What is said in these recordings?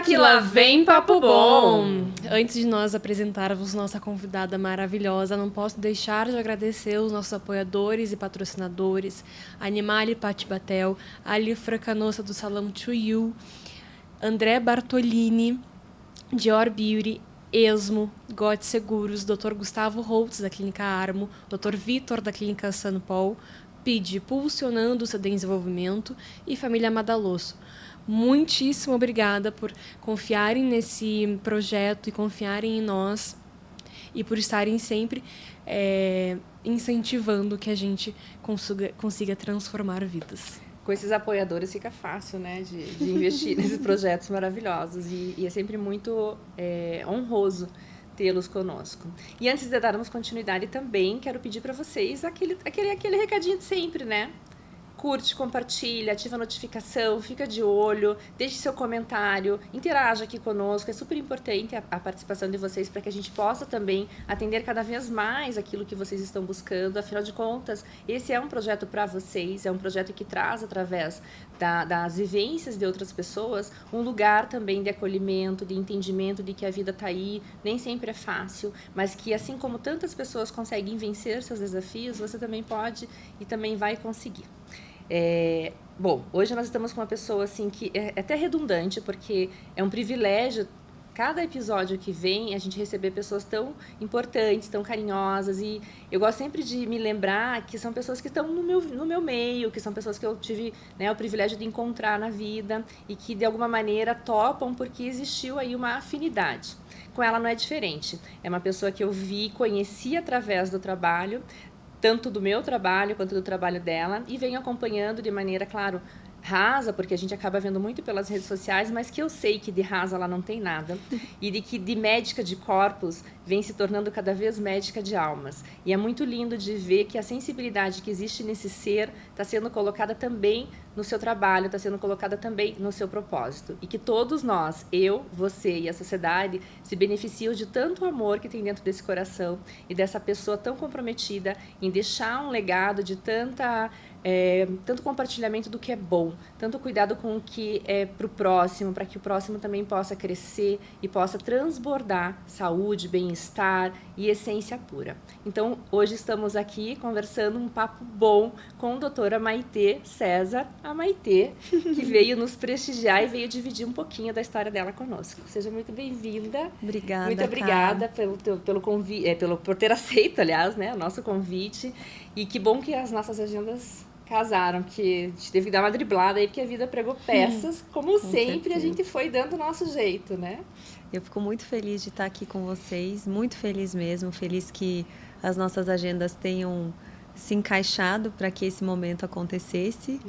que lá vem papo bom! Antes de nós apresentarmos nossa convidada maravilhosa, não posso deixar de agradecer os nossos apoiadores e patrocinadores, Animale Pati Batel, Ali Fracanosa do Salão To You, André Bartolini, Dior Beauty, Esmo, Gote Seguros, Dr. Gustavo Holtz, da Clínica Armo, Dr. Vitor, da Clínica San Paul, PID, Pulsionando o CD em Desenvolvimento e Família Madalosso. Muitíssimo obrigada por confiarem nesse projeto e confiarem em nós e por estarem sempre incentivando que a gente consiga transformar vidas. Com esses apoiadores fica fácil, né, de investir nesses projetos maravilhosos e é sempre muito honroso tê-los conosco. E antes de darmos continuidade também, quero pedir para vocês aquele recadinho de sempre, né? Curte, compartilha, ativa a notificação, fica de olho, deixe seu comentário, interaja aqui conosco. É super importante a participação de vocês para que a gente possa também atender cada vez mais aquilo que vocês estão buscando. Afinal de contas, esse é um projeto para vocês, é um projeto que traz, através das vivências de outras pessoas, um lugar também de acolhimento, de entendimento de que a vida está aí, nem sempre é fácil, mas que assim como tantas pessoas conseguem vencer seus desafios, você também pode e também vai conseguir. Bom, hoje nós estamos com uma pessoa assim que é até redundante, porque é um privilégio cada episódio que vem a gente receber pessoas tão importantes, tão carinhosas, e eu gosto sempre de me lembrar que são pessoas que estão no meu meio, que são pessoas que eu tive, né, o privilégio de encontrar na vida e que de alguma maneira topam porque existiu aí uma afinidade. Com ela não é diferente, é uma pessoa que eu conheci através do trabalho, tanto do meu trabalho quanto do trabalho dela, e venho acompanhando de maneira, claro, rasa, porque a gente acaba vendo muito pelas redes sociais, mas que eu sei que de rasa ela não tem nada, e de que de médica de corpos vem se tornando cada vez médica de almas. E é muito lindo de ver que a sensibilidade que existe nesse ser está sendo colocada também no seu trabalho, está sendo colocada também no seu propósito. E que todos nós, eu, você e a sociedade, se beneficiam de tanto amor que tem dentro desse coração e dessa pessoa tão comprometida em deixar um legado de tanto compartilhamento do que é bom, tanto cuidado com o que é para o próximo, para que o próximo também possa crescer e possa transbordar saúde, bem-estar e essência pura. Então, hoje estamos aqui conversando um papo bom com a doutora Maitê César, a Maitê, que veio nos prestigiar e veio dividir um pouquinho da história dela conosco. Seja muito bem-vinda. Obrigada, muito obrigada pelo convite, por ter aceito, aliás, né, o nosso convite. E que bom que as nossas agendas casaram, que a gente teve que dar uma driblada aí, porque a vida pregou peças, como sempre, certeza. A gente foi dando o nosso jeito, né? Eu fico muito feliz de estar aqui com vocês, muito feliz mesmo, feliz que as nossas agendas tenham se encaixado para que esse momento acontecesse.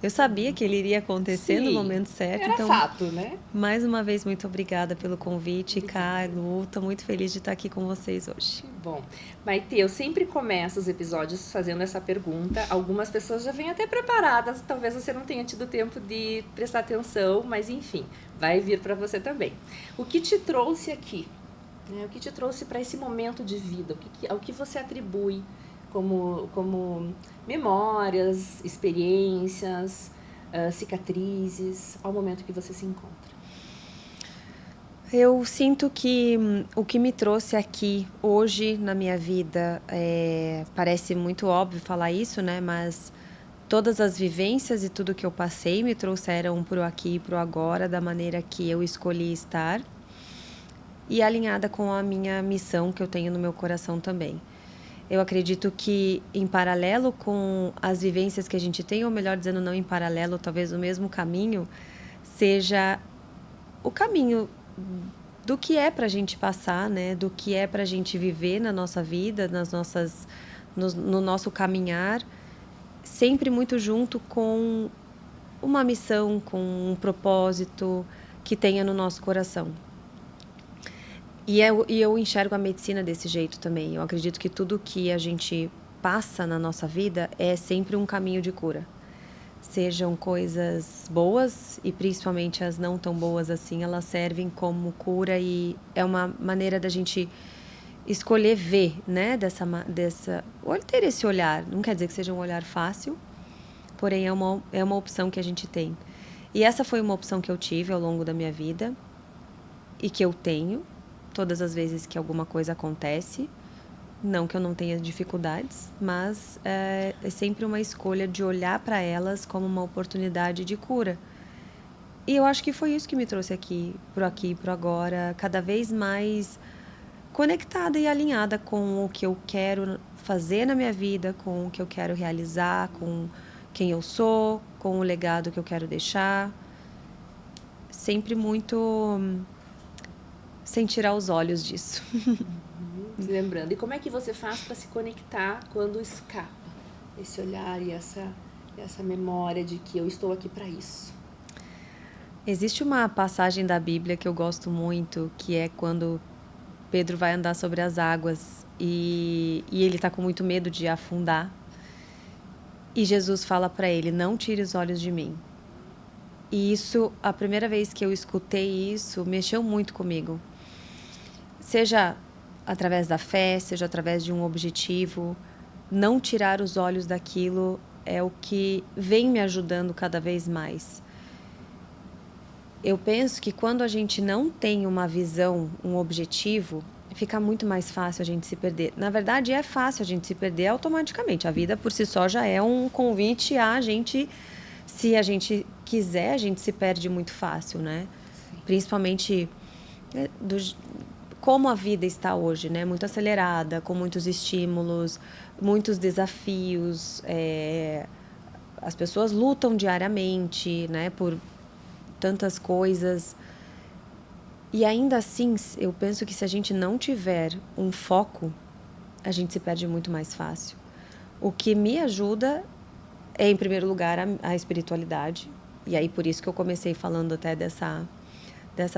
Eu sabia que ele iria acontecer Sim, no momento certo. Era fato, né? Mais uma vez, muito obrigada pelo convite, Carlos. Estou muito feliz de estar aqui com vocês hoje. Bom, Maitê, eu sempre começo os episódios fazendo essa pergunta. Algumas pessoas já vêm até preparadas, talvez você não tenha tido tempo de prestar atenção, mas enfim, vai vir para você também. O que te trouxe aqui? Né? O que te trouxe para esse momento de vida? Ao que você atribui como memórias, experiências, cicatrizes, ao momento que você se encontra? Eu sinto que o que me trouxe aqui hoje na minha vida, parece muito óbvio falar isso, né? Mas todas as vivências e tudo que eu passei me trouxeram pro aqui e pro agora, da maneira que eu escolhi estar e alinhada com a minha missão que eu tenho no meu coração também. Eu acredito que, em paralelo com as vivências que a gente tem, ou melhor dizendo, não em paralelo, talvez o mesmo caminho, seja o caminho do que é para a gente passar, né? Do que é para a gente viver na nossa vida, no nosso caminhar, sempre muito junto com uma missão, com um propósito que tenha no nosso coração. E eu enxergo a medicina desse jeito também. Eu acredito que tudo que a gente passa na nossa vida é sempre um caminho de cura. Sejam coisas boas e principalmente as não tão boas assim, elas servem como cura e é uma maneira da gente escolher ver, né? Ter esse olhar. Não quer dizer que seja um olhar fácil, porém é uma opção que a gente tem. E essa foi uma opção que eu tive ao longo da minha vida. e que eu tenho todas as vezes que alguma coisa acontece. Não que eu não tenha dificuldades, mas é sempre uma escolha de olhar para elas como uma oportunidade de cura. E eu acho que foi isso que me trouxe aqui, pro agora, cada vez mais conectada e alinhada com o que eu quero fazer na minha vida, com o que eu quero realizar, com quem eu sou, com o legado que eu quero deixar. Sempre muito sem tirar os olhos disso. Se lembrando. E como é que você faz para se conectar quando escapa esse olhar e essa memória de que eu estou aqui para isso? Existe uma passagem da Bíblia que eu gosto muito, que é quando Pedro vai andar sobre as águas e ele está com muito medo de afundar. E Jesus fala para ele: não tire os olhos de mim. E isso, a primeira vez que eu escutei isso, mexeu muito comigo. Seja através da fé, seja através de um objetivo, não tirar os olhos daquilo é o que vem me ajudando cada vez mais. Eu penso que quando a gente não tem uma visão, um objetivo, fica muito mais fácil a gente se perder. Na verdade, é fácil a gente se perder automaticamente. A vida por si só já é um convite a gente, se a gente quiser, a gente se perde muito fácil, né? Sim. Principalmente como a vida está hoje, né? Muito acelerada, com muitos estímulos, muitos desafios. As pessoas lutam diariamente, né? Por tantas coisas. E ainda assim, eu penso que se a gente não tiver um foco, a gente se perde muito mais fácil. O que me ajuda é, em primeiro lugar, a espiritualidade. E aí, por isso que eu comecei falando até dessa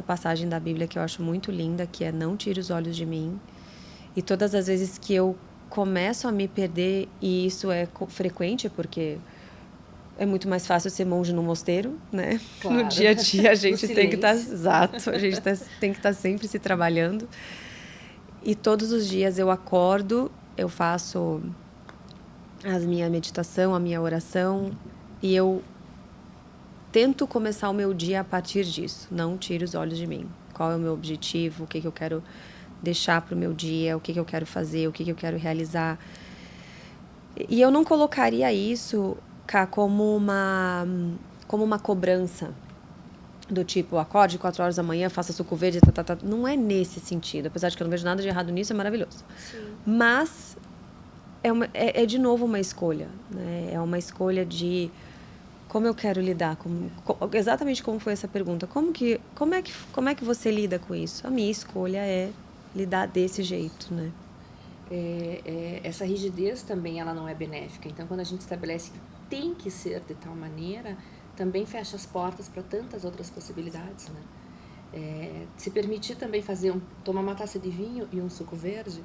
passagem da Bíblia que eu acho muito linda, que é: não tire os olhos de mim. E todas as vezes que eu começo a me perder, e isso é frequente, porque é muito mais fácil ser monge no mosteiro, né? Claro. No dia a dia a gente tem que estar... Exato, a gente tem que estar sempre se trabalhando. E todos os dias eu acordo, eu faço a minha meditação, a minha oração, e eu tento começar o meu dia a partir disso. Não tire os olhos de mim. Qual é o meu objetivo? O que eu quero deixar para o meu dia? O que eu quero fazer? O que eu quero realizar? E eu não colocaria isso, Cá, como uma cobrança. Do tipo, acorde 4 horas da manhã, faça suco verde, Não é nesse sentido. Apesar de que eu não vejo nada de errado nisso, é maravilhoso. Sim. Mas é de novo uma escolha. Né? É uma escolha de... como eu quero lidar exatamente como foi essa pergunta. Como é que você lida com isso? A minha escolha é lidar desse jeito, né? Essa rigidez também ela não é benéfica. Então, quando a gente estabelece que tem que ser de tal maneira, também fecha as portas para tantas outras possibilidades, né? Se permitir também tomar uma taça de vinho e um suco verde,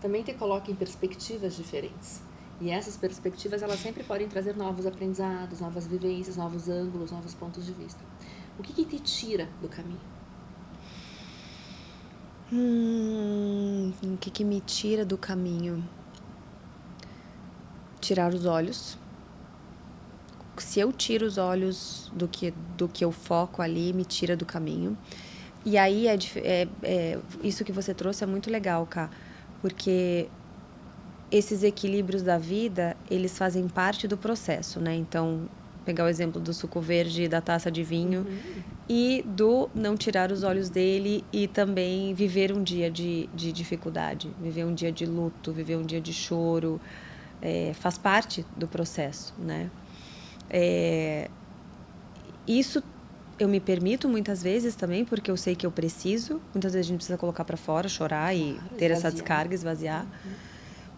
também te coloca em perspectivas diferentes. E essas perspectivas, elas sempre podem trazer novos aprendizados, novas vivências, novos ângulos, novos pontos de vista. O que te tira do caminho? O que me tira do caminho? Tirar os olhos. Se eu tiro os olhos do que eu foco ali, me tira do caminho. E aí, isso que você trouxe é muito legal, Cá, porque... esses equilíbrios da vida, eles fazem parte do processo, né? Então, pegar o exemplo do suco verde e da taça de vinho, e do não tirar os olhos dele e também viver um dia de dificuldade, viver um dia de luto, viver um dia de choro, faz parte do processo, né? Isso eu me permito muitas vezes também, porque eu sei que eu preciso. Muitas vezes a gente precisa colocar para fora, chorar e ter essa descarga, esvaziar.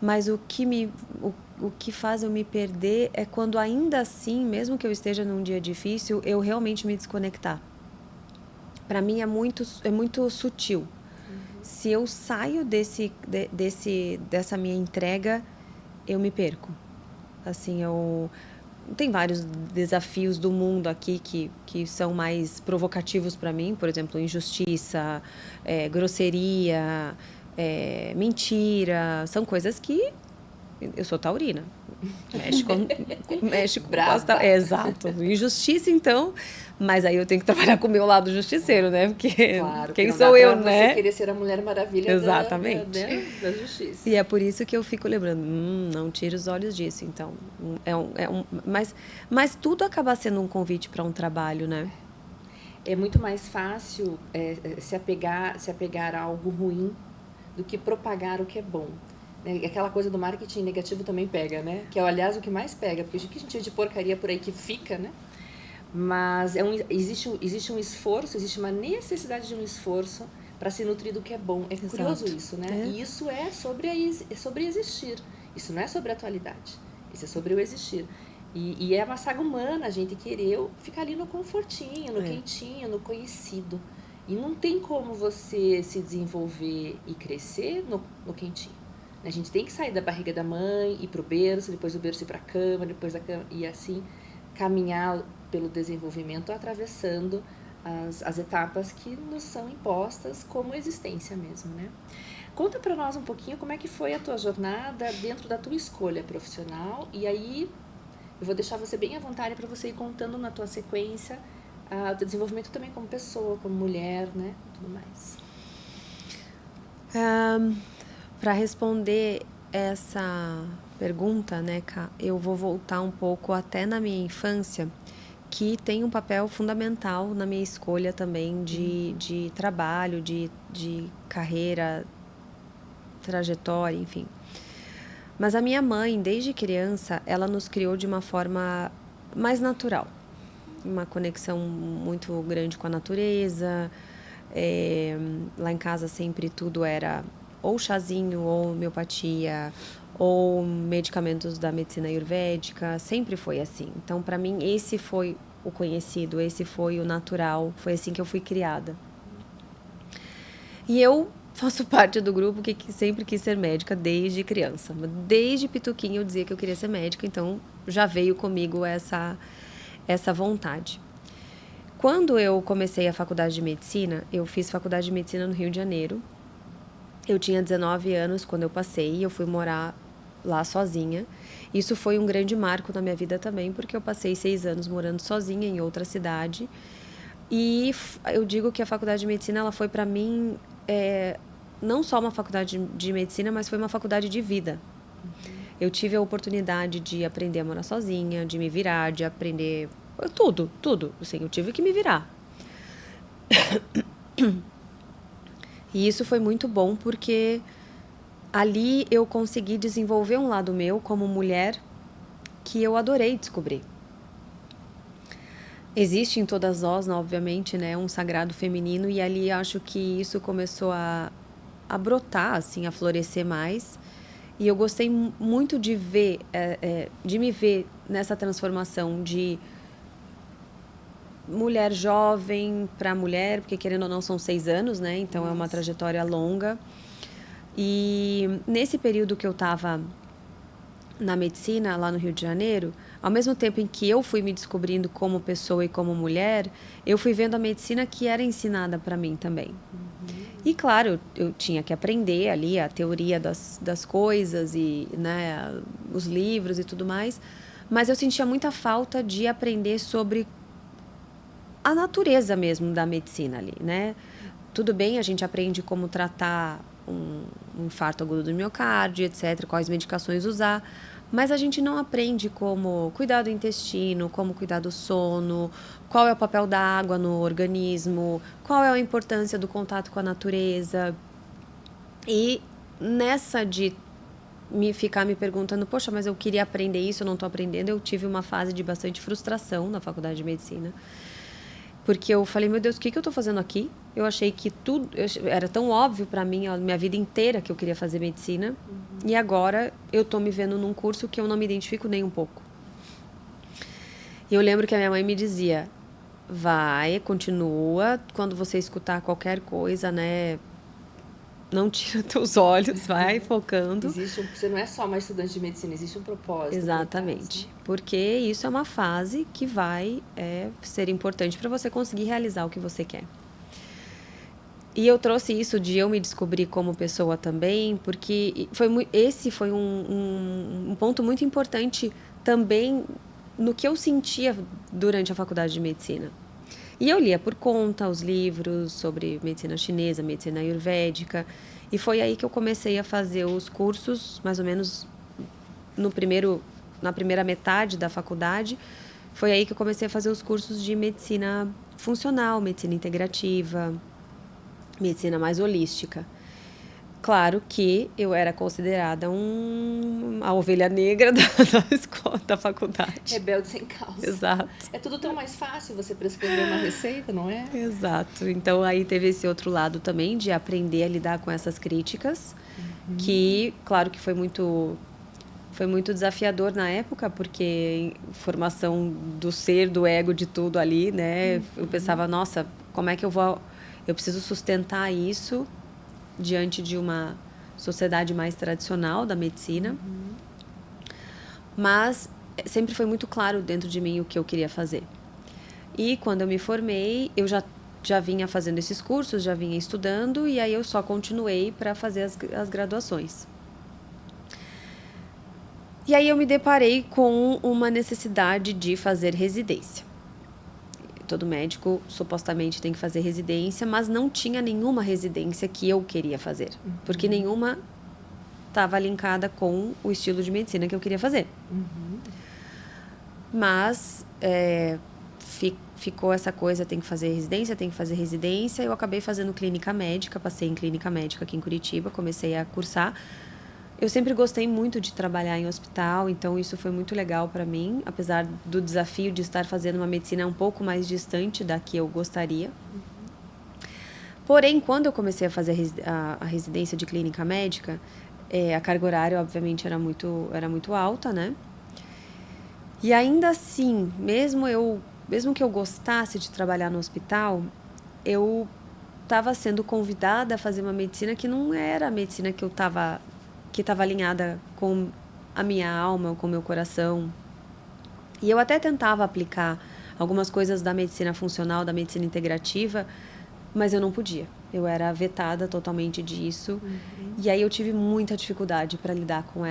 Mas o que faz eu me perder é quando, ainda assim, mesmo que eu esteja num dia difícil, eu realmente me desconectar. Para mim é muito sutil. Se eu saio dessa minha entrega, eu me perco. Assim, tem vários desafios do mundo aqui que são mais provocativos para mim. Por exemplo, injustiça, grosseria... mentira, são coisas que Eu sou taurina. Mexe com Brava. Exato. Injustiça, então. Mas aí eu tenho que trabalhar com o meu lado justiceiro, né? Porque Claro, quem não sou dá eu, pra né? você querer ser a Mulher Maravilha Exatamente. da justiça. E é por isso que eu fico lembrando, não tire os olhos disso. Então, mas tudo acaba sendo um convite para um trabalho, né? É muito mais fácil se apegar a algo ruim do que propagar o que é bom. Aquela coisa do marketing negativo também pega, né? Que é, aliás, o que mais pega, porque o que a gente vê de porcaria por aí que fica, né? Mas existe um esforço, existe uma necessidade de um esforço para se nutrir do que é bom. É curioso isso, né? E isso é sobre existir. Isso não é sobre a atualidade. Isso é sobre o existir. E é uma saga humana a gente querer ficar ali no confortinho, no quentinho, no conhecido. E não tem como você se desenvolver e crescer no quentinho. A gente tem que sair da barriga da mãe, ir pro berço, depois do berço ir pra cama, depois da cama, e assim caminhar pelo desenvolvimento, atravessando as etapas que nos são impostas como existência mesmo, né? Conta para nós um pouquinho como é que foi a tua jornada dentro da tua escolha profissional, e aí eu vou deixar você bem à vontade para você ir contando na tua sequência o teu desenvolvimento também como pessoa, como mulher, né? Tudo mais. Para responder essa pergunta, né, Ká, eu vou voltar um pouco até na minha infância, que tem um papel fundamental na minha escolha também de trabalho, de carreira, trajetória, enfim. Mas a minha mãe, desde criança, ela nos criou de uma forma mais natural. Uma conexão muito grande com a natureza. Lá em casa sempre tudo era ou chazinho, ou homeopatia, ou medicamentos da medicina ayurvédica. Sempre foi assim. Então, para mim, esse foi o conhecido, esse foi o natural. Foi assim que eu fui criada. E eu faço parte do grupo que sempre quis ser médica desde criança. Desde pituquinha eu dizia que eu queria ser médica, então já veio comigo essa vontade. Quando eu comecei a faculdade de medicina, eu fiz faculdade de medicina no Rio de Janeiro. Eu tinha 19 anos quando eu passei e eu fui morar lá sozinha. Isso foi um grande marco na minha vida também, porque eu passei 6 anos morando sozinha em outra cidade. E eu digo que a faculdade de medicina ela foi para mim não só uma faculdade de medicina, mas foi uma faculdade de vida. Eu tive a oportunidade de aprender a morar sozinha, de me virar, de aprender tudo. Assim, eu tive que me virar. E isso foi muito bom porque ali eu consegui desenvolver um lado meu como mulher que eu adorei descobrir. Existe em todas nós, obviamente, né, um sagrado feminino, e ali acho que isso começou a brotar, assim, a florescer mais. E eu gostei muito de me ver nessa transformação de mulher jovem para mulher, porque querendo ou não são 6 anos, né? Então é uma trajetória longa. E nesse período que eu estava na medicina, lá no Rio de Janeiro, ao mesmo tempo em que eu fui me descobrindo como pessoa e como mulher, eu fui vendo a medicina que era ensinada para mim também. E claro, eu tinha que aprender ali a teoria das coisas e, né, os livros e tudo mais, mas eu sentia muita falta de aprender sobre a natureza mesmo da medicina ali, né? Tudo bem, a gente aprende como tratar um infarto agudo do miocárdio, etc., quais medicações usar, mas a gente não aprende como cuidar do intestino, como cuidar do sono, qual é o papel da água no organismo, qual é a importância do contato com a natureza. E nessa de ficar me perguntando, poxa, mas eu queria aprender isso, eu não estou aprendendo, eu tive uma fase de bastante frustração na faculdade de medicina. Porque eu falei, meu Deus, o que eu estou fazendo aqui? Eu achei que tudo era tão óbvio para mim, a minha vida inteira, que eu queria fazer medicina. E agora eu estou me vendo num curso que eu não me identifico nem um pouco. E eu lembro que a minha mãe me dizia, vai, continua, quando você escutar qualquer coisa, né, não tira teus olhos, vai focando. Você não é só uma estudante de medicina, existe um propósito. Exatamente. Porque isso é uma fase que vai ser importante para você conseguir realizar o que você quer. E eu trouxe isso de eu me descobrir como pessoa também, porque esse foi um ponto muito importante também no que eu sentia durante a faculdade de medicina. E eu lia por conta os livros sobre medicina chinesa, medicina ayurvédica, e foi aí que eu comecei a fazer os cursos, mais ou menos na primeira metade da faculdade. Foi aí que eu comecei a fazer os cursos de medicina funcional, medicina integrativa, medicina mais holística. Claro que eu era considerada a ovelha negra da escola, da faculdade. Rebelde sem causa. Exato. É tudo tão mais fácil você prescrever uma receita, não é? Exato. Então, aí teve esse outro lado também de aprender a lidar com essas críticas, que, claro que foi muito desafiador na época, porque formação do ser, do ego, de tudo ali, né? Eu pensava, nossa, como é que eu preciso sustentar isso diante de uma sociedade mais tradicional da medicina. Mas sempre foi muito claro dentro de mim o que eu queria fazer. E quando eu me formei, eu já vinha fazendo esses cursos, já vinha estudando, e aí eu só continuei para fazer as graduações. E aí eu me deparei com uma necessidade de fazer residência. Todo médico supostamente tem que fazer residência, mas não tinha nenhuma residência que eu queria fazer, porque nenhuma estava linkada com o estilo de medicina que eu queria fazer. Mas ficou essa coisa, tem que fazer residência. Eu acabei fazendo clínica médica, passei em clínica médica aqui em Curitiba, comecei a cursar. Eu sempre gostei muito de trabalhar em hospital, então isso foi muito legal para mim, apesar do desafio de estar fazendo uma medicina um pouco mais distante da que eu gostaria. Porém, quando eu comecei a fazer a residência de clínica médica, a carga horária, obviamente, era muito alta, né? E ainda assim, mesmo que eu gostasse de trabalhar no hospital, eu estava sendo convidada a fazer uma medicina que não era a medicina que estava alinhada com a minha alma, com o meu coração. E eu até tentava aplicar algumas coisas da medicina funcional, da medicina integrativa, mas eu não podia. Eu era vetada totalmente disso. E aí eu tive muita dificuldade para lidar com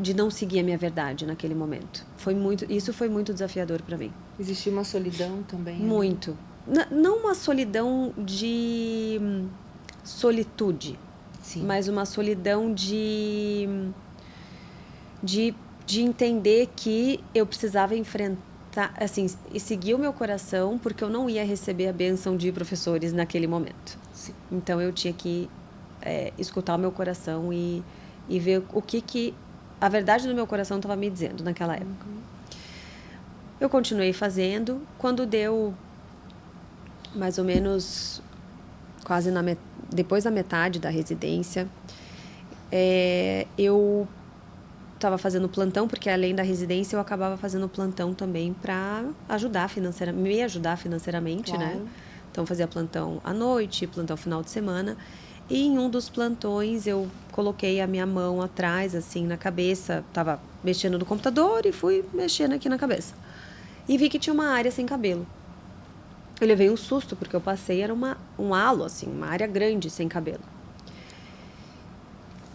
de não seguir a minha verdade naquele momento. Isso foi muito desafiador para mim. Existia uma solidão também? Muito. Não uma solidão de solitude. Sim. Mas uma solidão de entender que eu precisava enfrentar, assim, e seguir o meu coração, porque eu não ia receber a bênção de professores naquele momento. Sim. Então eu tinha que escutar o meu coração e ver o que a verdade do meu coração estava me dizendo naquela época. Eu continuei fazendo. Quando deu mais ou menos quase depois da metade da residência, eu estava fazendo plantão, porque além da residência eu acabava fazendo plantão também para me ajudar financeiramente, claro. Né? Então fazia plantão à noite, plantão final de semana, e em um dos plantões eu coloquei a minha mão atrás, assim, na cabeça, estava mexendo no computador e fui mexendo aqui na cabeça. E vi que tinha uma área sem cabelo. Eu levei um susto, porque eu passei, era um halo, assim, uma área grande sem cabelo.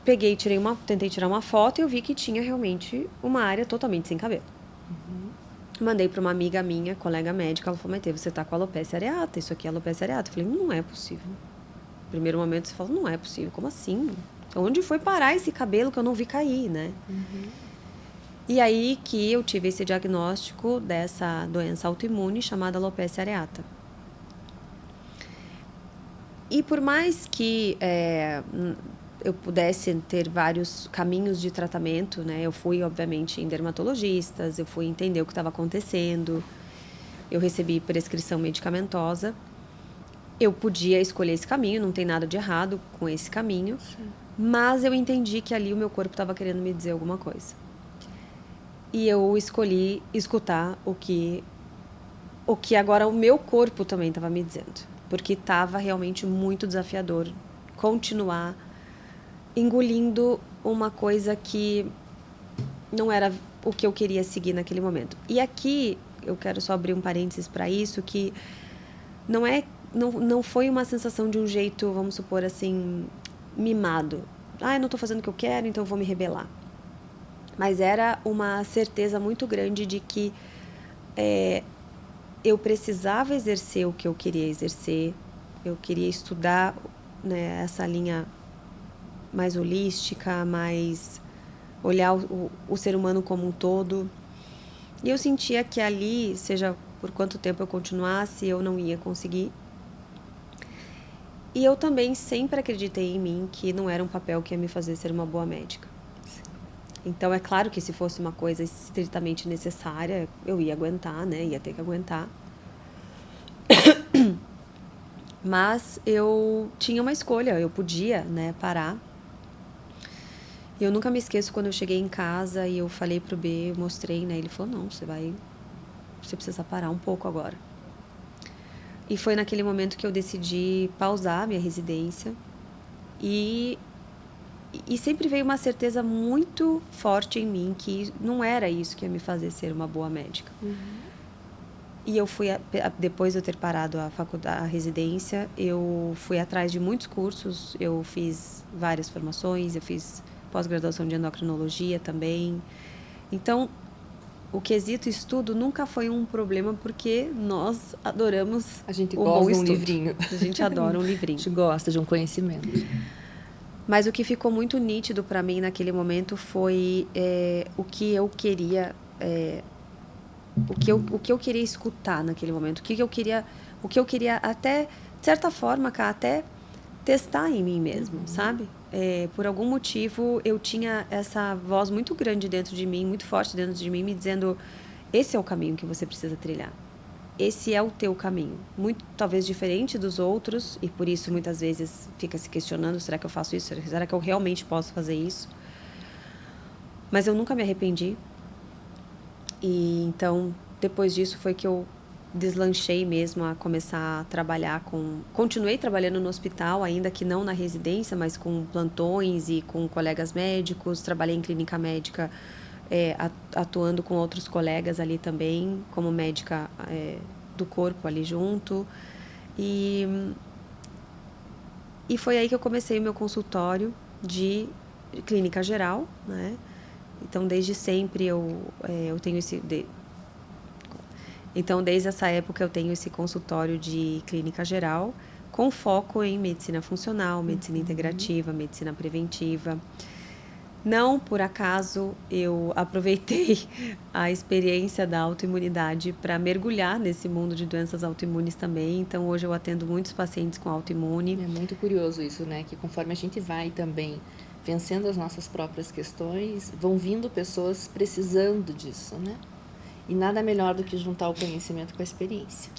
Peguei, tentei tirar uma foto e eu vi que tinha realmente uma área totalmente sem cabelo. Mandei para uma amiga minha, colega médica, ela falou, Maite, você tá com alopecia areata, isso aqui é alopecia areata. Eu falei, não é possível. No primeiro momento você fala, não é possível, como assim? Onde foi parar esse cabelo que eu não vi cair, né? E aí que eu tive esse diagnóstico dessa doença autoimune chamada alopecia areata. E por mais que eu pudesse ter vários caminhos de tratamento, né? Eu fui, obviamente, em dermatologistas, eu fui entender o que estava acontecendo, eu recebi prescrição medicamentosa. Eu podia escolher esse caminho, não tem nada de errado com esse caminho, sim. Mas eu entendi que ali o meu corpo estava querendo me dizer alguma coisa. E eu escolhi escutar o que agora o meu corpo também estava me dizendo. Porque estava realmente muito desafiador continuar engolindo uma coisa que não era o que eu queria seguir naquele momento. E aqui, eu quero só abrir um parênteses para isso, que não é não foi uma sensação de um jeito, vamos supor assim, mimado. Eu não estou fazendo o que eu quero, então eu vou me rebelar. Mas era uma certeza muito grande de que eu precisava exercer o que eu queria exercer, eu queria estudar, né, essa linha mais holística, mais olhar o ser humano como um todo. E eu sentia que ali, seja por quanto tempo eu continuasse, eu não ia conseguir. E eu também sempre acreditei em mim que não era um papel que ia me fazer ser uma boa médica. Então, é claro que se fosse uma coisa estritamente necessária, eu ia aguentar, né? Ia ter que aguentar. Mas eu tinha uma escolha, eu podia, né, parar. E eu nunca me esqueço quando eu cheguei em casa e eu falei pro B, eu mostrei, né? Ele falou, não, você precisa parar um pouco agora. E foi naquele momento que eu decidi pausar a minha residência. E sempre veio uma certeza muito forte em mim que não era isso que ia me fazer ser uma boa médica. E eu fui, depois de eu ter parado a residência, eu fui atrás de muitos cursos, eu fiz várias formações, eu fiz pós-graduação de endocrinologia também. Então, o quesito estudo nunca foi um problema, porque nós adoramos A gente o gosta bom de um estudo. livrinho. A gente adora um livrinho. A gente gosta de um conhecimento. Mas o que ficou muito nítido para mim naquele momento foi o que eu queria, o que eu queria escutar naquele momento, o que eu queria até, de certa forma, até testar em mim mesmo, sabe? Por algum motivo eu tinha essa voz muito grande dentro de mim, muito forte dentro de mim, me dizendo: esse é o caminho que você precisa trilhar. Esse é o teu caminho, muito talvez diferente dos outros, e por isso muitas vezes fica se questionando: será que eu faço isso? Será que eu realmente posso fazer isso? Mas eu nunca me arrependi. E então, depois disso foi que eu deslanchei mesmo a começar a trabalhar continuei trabalhando no hospital, ainda que não na residência, mas com plantões e com colegas médicos. Trabalhei em clínica médica, atuando com outros colegas ali também, como médica do corpo ali junto. E foi aí que eu comecei o meu consultório de clínica geral, né? Então, desde sempre eu tenho Então, desde essa época eu tenho esse consultório de clínica geral, com foco em medicina funcional, medicina integrativa, medicina preventiva. Não por acaso eu aproveitei a experiência da autoimunidade para mergulhar nesse mundo de doenças autoimunes também. Então, hoje eu atendo muitos pacientes com autoimune. É muito curioso isso, né? Que conforme a gente vai também vencendo as nossas próprias questões, vão vindo pessoas precisando disso, né? E nada melhor do que juntar o conhecimento com a experiência.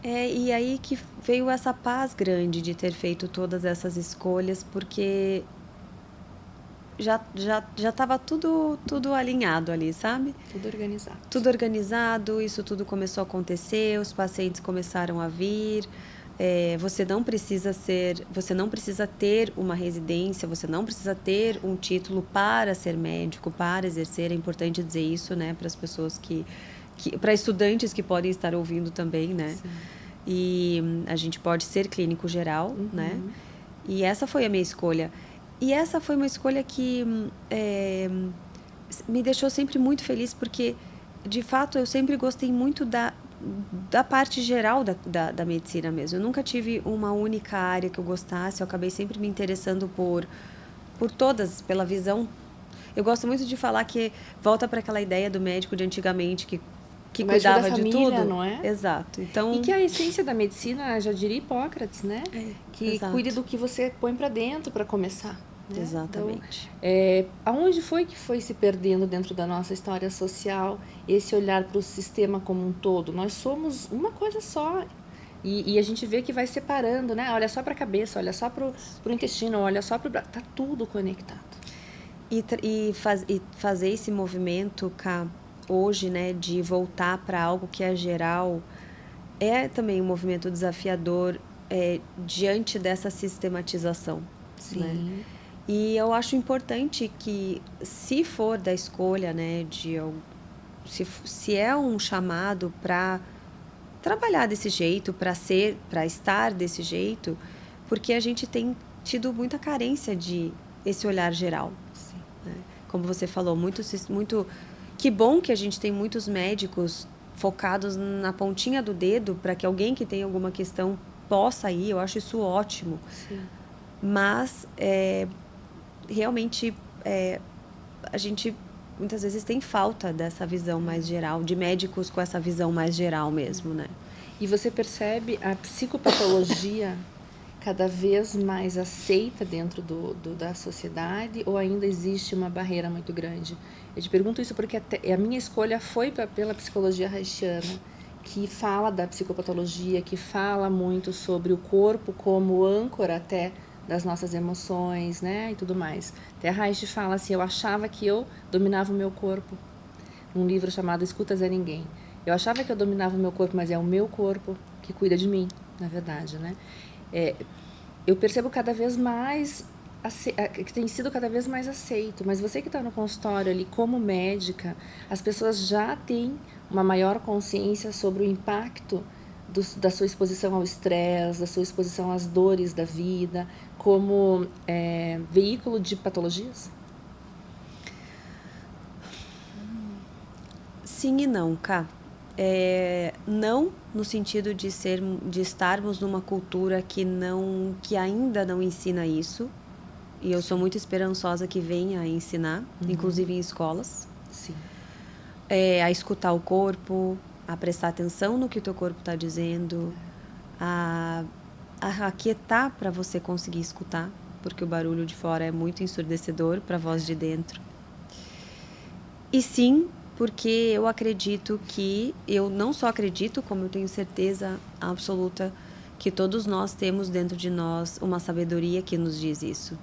E aí que veio essa paz grande de ter feito todas essas escolhas, porque já estava tudo alinhado ali, sabe? Tudo organizado. Tudo organizado, isso tudo começou a acontecer, os pacientes começaram a vir. Você não precisa ter uma residência, você não precisa ter um título para ser médico, para exercer. É importante dizer isso, né, para as pessoas para estudantes que podem estar ouvindo também, né? Sim. E a gente pode ser clínico geral, né? E essa foi a minha escolha. E essa foi uma escolha que me deixou sempre muito feliz, porque, de fato, eu sempre gostei muito da parte geral da medicina mesmo. Eu nunca tive uma única área que eu gostasse, eu acabei sempre me interessando por todas, pela visão. Eu gosto muito de falar que volta para aquela ideia do médico de antigamente, que cuidava da família, de tudo. Não é? Exato. Então, e que a essência da medicina, já diria Hipócrates, né? Que exato. cuide do que você põe para dentro para começar. Né? Exatamente. Então, aonde foi que foi se perdendo dentro da nossa história social esse olhar para o sistema como um todo? Nós somos uma coisa só. E a gente vê que vai separando, né? Olha só para a cabeça, olha só para o intestino, olha só para o braço. Está tudo conectado. E fazer esse movimento, Cá, hoje, né, de voltar para algo que é geral, é também um movimento desafiador diante dessa sistematização. Sim. Né? E eu acho importante que, se for da escolha, né, se é um chamado para trabalhar desse jeito, para estar desse jeito, porque a gente tem tido muita carência de esse olhar geral. Sim. Né? Como você falou, muito, que bom que a gente tem muitos médicos focados na pontinha do dedo para que alguém que tem alguma questão possa ir. Eu acho isso ótimo. Sim. Mas realmente a gente muitas vezes tem falta dessa visão mais geral, de médicos com essa visão mais geral mesmo, né? E você percebe a psicopatologia cada vez mais aceita dentro da sociedade ou ainda existe uma barreira muito grande? Eu te pergunto isso porque a minha escolha foi pela psicologia haitiana, que fala da psicopatologia, que fala muito sobre o corpo como âncora até das nossas emoções, né, e tudo mais. Até a Reich fala assim, eu achava que eu dominava o meu corpo, num livro chamado Escutas a Ninguém. Eu achava que eu dominava o meu corpo, mas é o meu corpo que cuida de mim, na verdade, né? Eu percebo cada vez mais, que tem sido cada vez mais aceito, mas você que está no consultório ali como médica, as pessoas já têm uma maior consciência sobre o impacto da sua exposição ao estresse, da sua exposição às dores da vida, como veículo de patologias? Sim e não, Cá. Não no sentido de estarmos numa cultura que ainda não ensina isso. E eu sou muito esperançosa que venha a ensinar, inclusive em escolas. Sim. A escutar o corpo, a prestar atenção no que o teu corpo está dizendo, a aquietar para você conseguir escutar, porque o barulho de fora é muito ensurdecedor para a voz de dentro. E sim, porque eu acredito eu não só acredito, como eu tenho certeza absoluta que todos nós temos dentro de nós uma sabedoria que nos diz isso.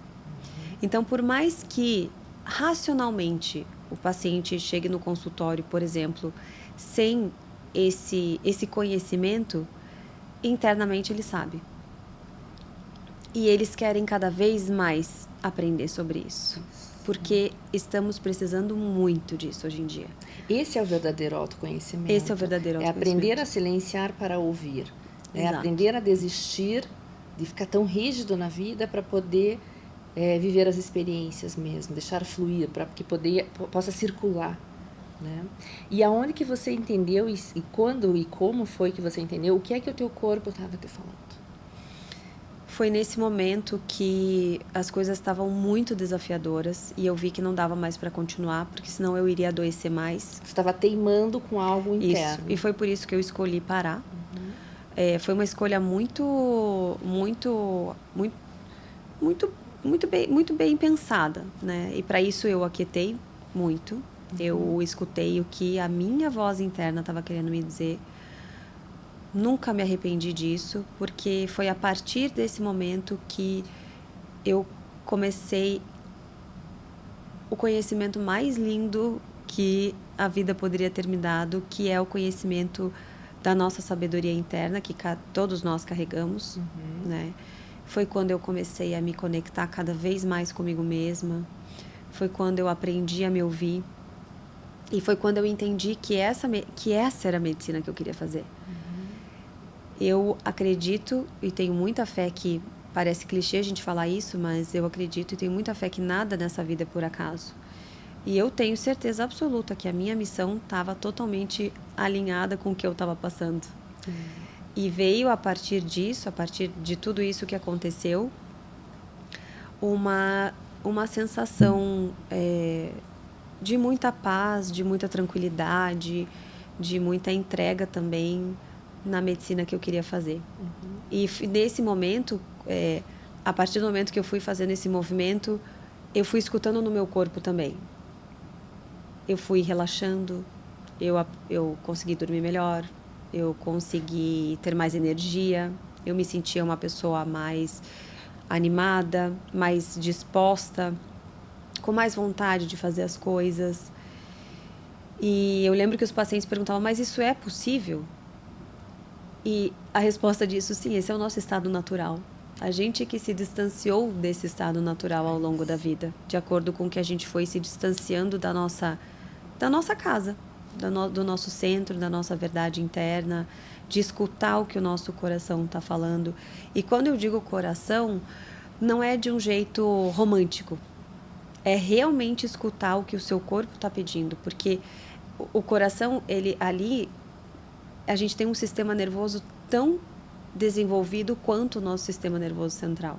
Então, por mais que racionalmente o paciente chegue no consultório, por exemplo, sem esse conhecimento, internamente ele sabe. E eles querem cada vez mais aprender sobre isso. Porque estamos precisando muito disso hoje em dia. Esse é o verdadeiro autoconhecimento. Esse é o verdadeiro autoconhecimento. É aprender a silenciar para ouvir. É aprender a desistir de ficar tão rígido na vida para poder viver as experiências mesmo, deixar fluir, para que possa circular. Né? E aonde que você entendeu e quando e como foi que você entendeu o que é que o teu corpo estava te falando? Foi nesse momento que as coisas estavam muito desafiadoras e eu vi que não dava mais para continuar, porque senão eu iria adoecer mais. Você estava teimando com algo interno. Isso, e foi por isso que eu escolhi parar. Foi uma escolha muito bem pensada, né? E para isso eu aquietei muito. Eu escutei o que a minha voz interna estava querendo me dizer. Nunca me arrependi disso, porque foi a partir desse momento que eu comecei o conhecimento mais lindo que a vida poderia ter me dado, que é o conhecimento da nossa sabedoria interna, que todos nós carregamos, né? Foi quando eu comecei a me conectar cada vez mais comigo mesma. Foi quando eu aprendi a me ouvir. E foi quando eu entendi que essa era a medicina que eu queria fazer. Eu acredito e tenho muita fé que, parece clichê a gente falar isso, mas eu acredito e tenho muita fé que nada nessa vida é por acaso. E eu tenho certeza absoluta que a minha missão estava totalmente alinhada com o que eu estava passando. E veio a partir disso, a partir de tudo isso que aconteceu, uma sensação de muita paz, de muita tranquilidade, de muita entrega também na medicina que eu queria fazer. E nesse momento, a partir do momento que eu fui fazendo esse movimento, eu fui escutando no meu corpo também. Eu fui relaxando, eu consegui dormir melhor, eu consegui ter mais energia, eu me sentia uma pessoa mais animada, mais disposta, com mais vontade de fazer as coisas. E eu lembro que os pacientes perguntavam, mas isso é possível? E a resposta disso, sim, esse é o nosso estado natural. A gente que se distanciou desse estado natural ao longo da vida, de acordo com que a gente foi se distanciando da nossa casa, do nosso centro, da nossa verdade interna, de escutar o que o nosso coração está falando. E quando eu digo coração, não é de um jeito romântico. É realmente escutar o que o seu corpo está pedindo, porque o coração, ele ali, a gente tem um sistema nervoso tão desenvolvido quanto o nosso sistema nervoso central.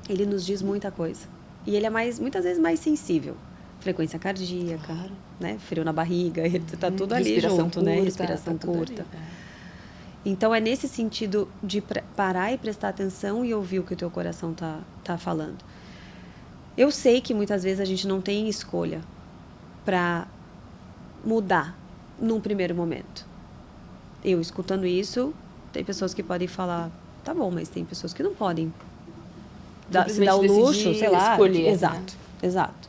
Ele nos diz muita coisa. E ele é muitas vezes mais sensível. Frequência cardíaca, claro, né? Frio na barriga, está tudo ali junto, né? Respiração curta. Então, é nesse sentido de parar e prestar atenção e ouvir o que o teu coração tá falando. Eu sei que muitas vezes a gente não tem escolha para mudar num primeiro momento. Eu, escutando isso, tem pessoas que podem falar, tá bom, mas tem pessoas que não podem se dar o luxo, sei lá. Escolher, exato, né? Exato.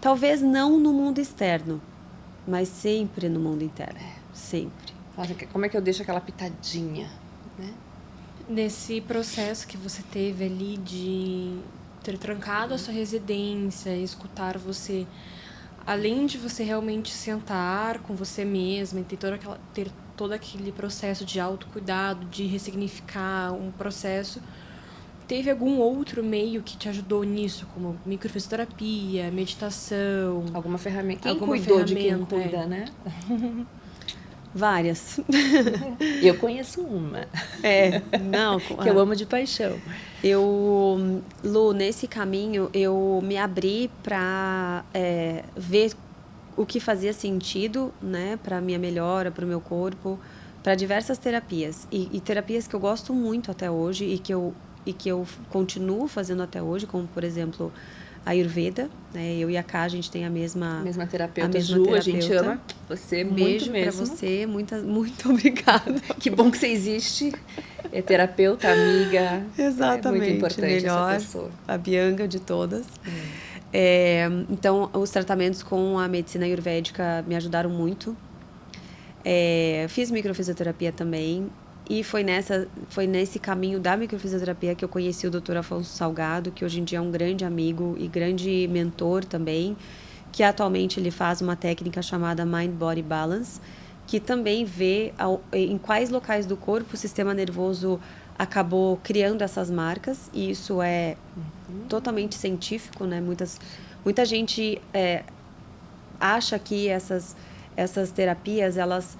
Talvez não no mundo externo, mas sempre no mundo interno. Sempre. Como é que eu deixo aquela pitadinha, né? Nesse processo que você teve ali de ter trancado a sua residência, escutar você, além de você realmente sentar com você mesma e ter todo aquele processo de autocuidado, de ressignificar um processo, teve algum outro meio que te ajudou nisso, como microfisioterapia, meditação? Alguma ferramenta? Quem cuidou de quem cuida, né? Várias. Eu conheço uma. Não. Que eu amo de paixão. Lu, nesse caminho, eu me abri para ver o que fazia sentido, né, para minha melhora, para o meu corpo, para diversas terapias. E terapias que eu gosto muito até hoje e que eu continuo fazendo até hoje, como, por exemplo, a Ayurveda, né? Eu e a Ká, a gente tem a mesma terapeuta, Ju, a gente ama você muito mesmo. Beijo pra você, muito obrigada. Que bom que você existe, é terapeuta, amiga. Exatamente, é muito importante melhor, essa pessoa. A Bianca de todas. Então, os tratamentos com a medicina ayurvédica me ajudaram muito. Fiz microfisioterapia também. E foi nesse caminho da microfisioterapia que eu conheci o Dr. Afonso Salgado, que hoje em dia é um grande amigo e grande mentor também, que atualmente ele faz uma técnica chamada Mind Body Balance, que também vê em quais locais do corpo o sistema nervoso acabou criando essas marcas, e isso é totalmente científico, né? Muita gente acha que essas terapias, elas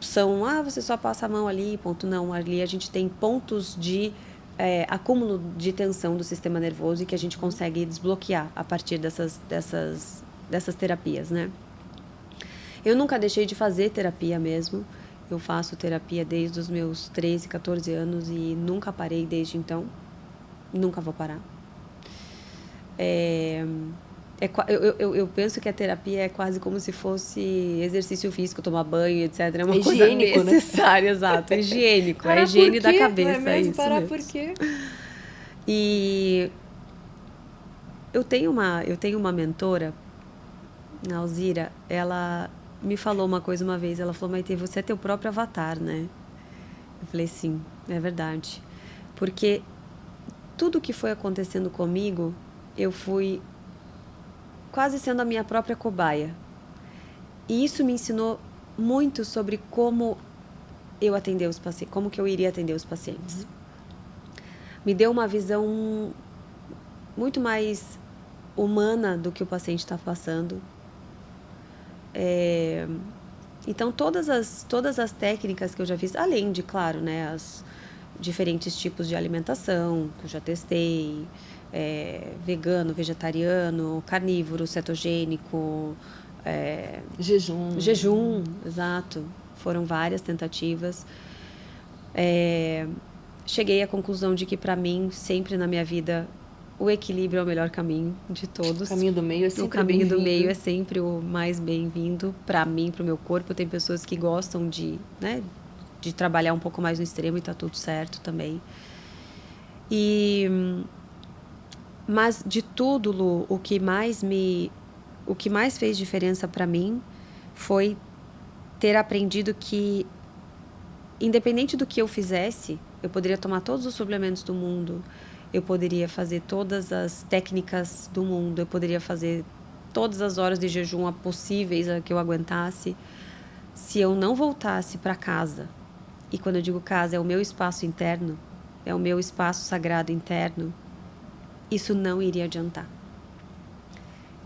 são, você só passa a mão ali, ponto. Não, ali a gente tem pontos de acúmulo de tensão do sistema nervoso e que a gente consegue desbloquear a partir dessas terapias, né? Eu nunca deixei de fazer terapia mesmo. Eu faço terapia desde os meus 13, 14 anos e nunca parei desde então. Nunca vou parar. Eu penso que a terapia é quase como se fosse exercício físico, tomar banho, etc. É uma coisa necessária, né? Exato. É higiênico. É a higiene da cabeça. Não é mesmo? Parar por quê? E eu tenho uma mentora, a Alzira, ela me falou uma coisa uma vez. Ela falou, Maite, você é teu próprio avatar, né? Eu falei, sim, é verdade. Porque tudo que foi acontecendo comigo, eu fui quase sendo a minha própria cobaia. E isso me ensinou muito sobre como eu atender os pacientes, como que eu iria atender os pacientes. Me deu uma visão muito mais humana do que o paciente está passando. Então, todas as técnicas que eu já fiz, além de, claro, né, as diferentes tipos de alimentação que eu já testei, vegano, vegetariano, carnívoro, cetogênico, jejum, exato. Foram várias tentativas. Cheguei à conclusão de que, para mim, sempre na minha vida, o equilíbrio é o melhor caminho de todos. O caminho do meio é sempre o caminho do meio é sempre o mais bem-vindo para mim, para o meu corpo. Tem pessoas que gostam de trabalhar um pouco mais no extremo e tá tudo certo também. Mas de tudo, Lu, o que mais fez diferença para mim foi ter aprendido que, independente do que eu fizesse, eu poderia tomar todos os suplementos do mundo, eu poderia fazer todas as técnicas do mundo, eu poderia fazer todas as horas de jejum possíveis que eu aguentasse. Se eu não voltasse para casa, e quando eu digo casa, é o meu espaço interno, é o meu espaço sagrado interno, isso não iria adiantar.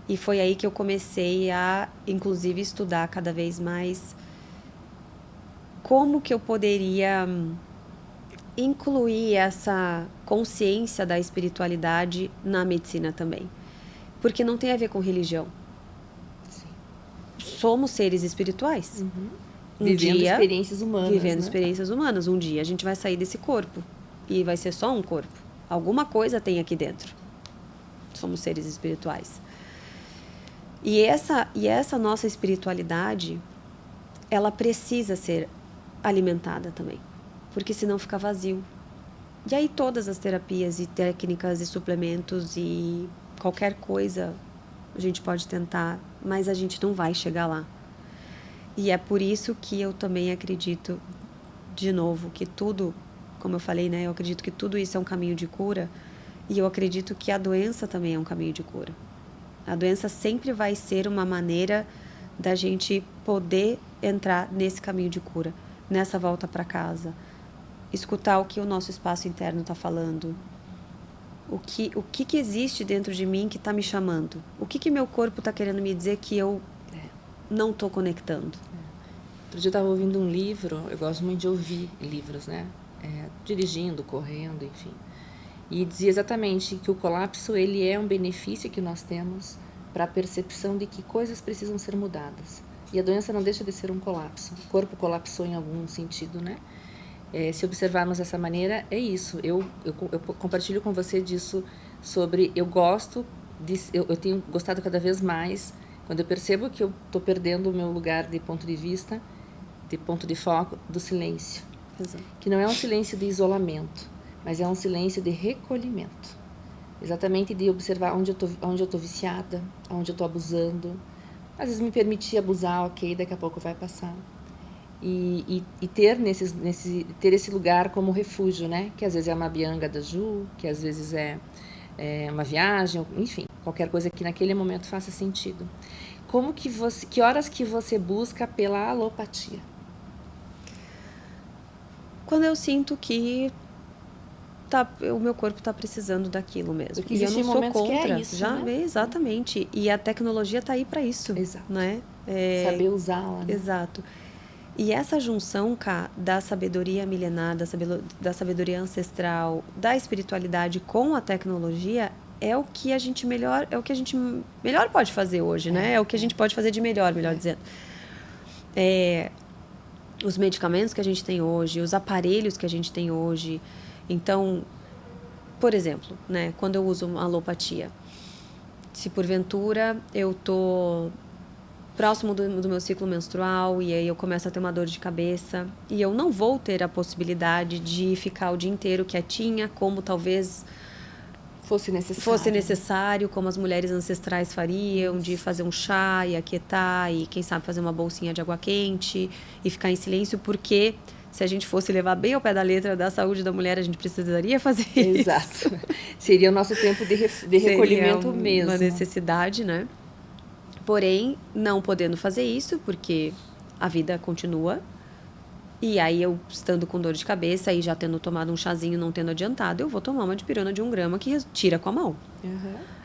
E foi aí que eu comecei a, inclusive, estudar cada vez mais como que eu poderia incluir essa consciência da espiritualidade na medicina também. Porque não tem a ver com religião. Sim. Somos seres espirituais. Vivendo experiências humanas. Vivendo experiências humanas. Um dia a gente vai sair desse corpo. E vai ser só um corpo. Alguma coisa tem aqui dentro. Somos seres espirituais. E essa nossa espiritualidade, ela precisa ser alimentada também. Porque senão fica vazio. E aí todas as terapias e técnicas e suplementos e qualquer coisa a gente pode tentar, mas a gente não vai chegar lá. E é por isso que eu também acredito, de novo, que tudo, como eu falei, né? Eu acredito que tudo isso é um caminho de cura. E eu acredito que a doença também é um caminho de cura. A doença sempre vai ser uma maneira da gente poder entrar nesse caminho de cura, nessa volta para casa, escutar o que o nosso espaço interno está falando, o que existe dentro de mim que está me chamando, o que meu corpo está querendo me dizer que eu não estou conectando. Outro dia eu estava ouvindo um livro, eu gosto muito de ouvir livros, né? Dirigindo, correndo, enfim. E dizia exatamente que o colapso ele é um benefício que nós temos para a percepção de que coisas precisam ser mudadas. E a doença não deixa de ser um colapso. O corpo colapsou em algum sentido, né? Se observarmos dessa maneira, é isso. Eu compartilho com você disso sobre... Eu tenho gostado cada vez mais, quando eu percebo que eu estou perdendo o meu lugar de ponto de vista, de ponto de foco, do silêncio. Exato. Que não é um silêncio de isolamento, mas é um silêncio de recolhimento. Exatamente de observar onde eu estou viciada, onde eu estou abusando. Às vezes me permitir abusar, ok, daqui a pouco vai passar. E ter, ter esse lugar como refúgio, né? Que às vezes é uma bianga da Ju, que às vezes é uma viagem, enfim, qualquer coisa que naquele momento faça sentido. Que horas que você busca pela alopatia? Quando eu sinto que o meu corpo está precisando daquilo mesmo. Porque e eu não sou contra. Que é isso, né? Exatamente. E a tecnologia está aí para isso. Exato. Né? Saber usá-la. Né? Exato. E essa junção, Cá, da sabedoria milenar, da sabedoria ancestral, da espiritualidade com a tecnologia é o que a gente melhor pode fazer hoje, né? É o que a gente pode fazer de melhor dizendo. Os medicamentos que a gente tem hoje, os aparelhos que a gente tem hoje. Então, por exemplo, né, quando eu uso uma alopatia, se porventura eu tô próximo do meu ciclo menstrual e aí eu começo a ter uma dor de cabeça e eu não vou ter a possibilidade de ficar o dia inteiro quietinha, como talvez fosse necessário, como as mulheres ancestrais fariam, de fazer um chá e aquietar e quem sabe fazer uma bolsinha de água quente e ficar em silêncio, porque se a gente fosse levar bem ao pé da letra da saúde da mulher, a gente precisaria fazer isso. Exato. Seria o nosso tempo de recolhimento mesmo. Uma necessidade, né? Porém, não podendo fazer isso, porque a vida continua. E aí, eu estando com dor de cabeça e já tendo tomado um chazinho, não tendo adiantado, eu vou tomar uma dipirona de 1 grama que tira com a mão.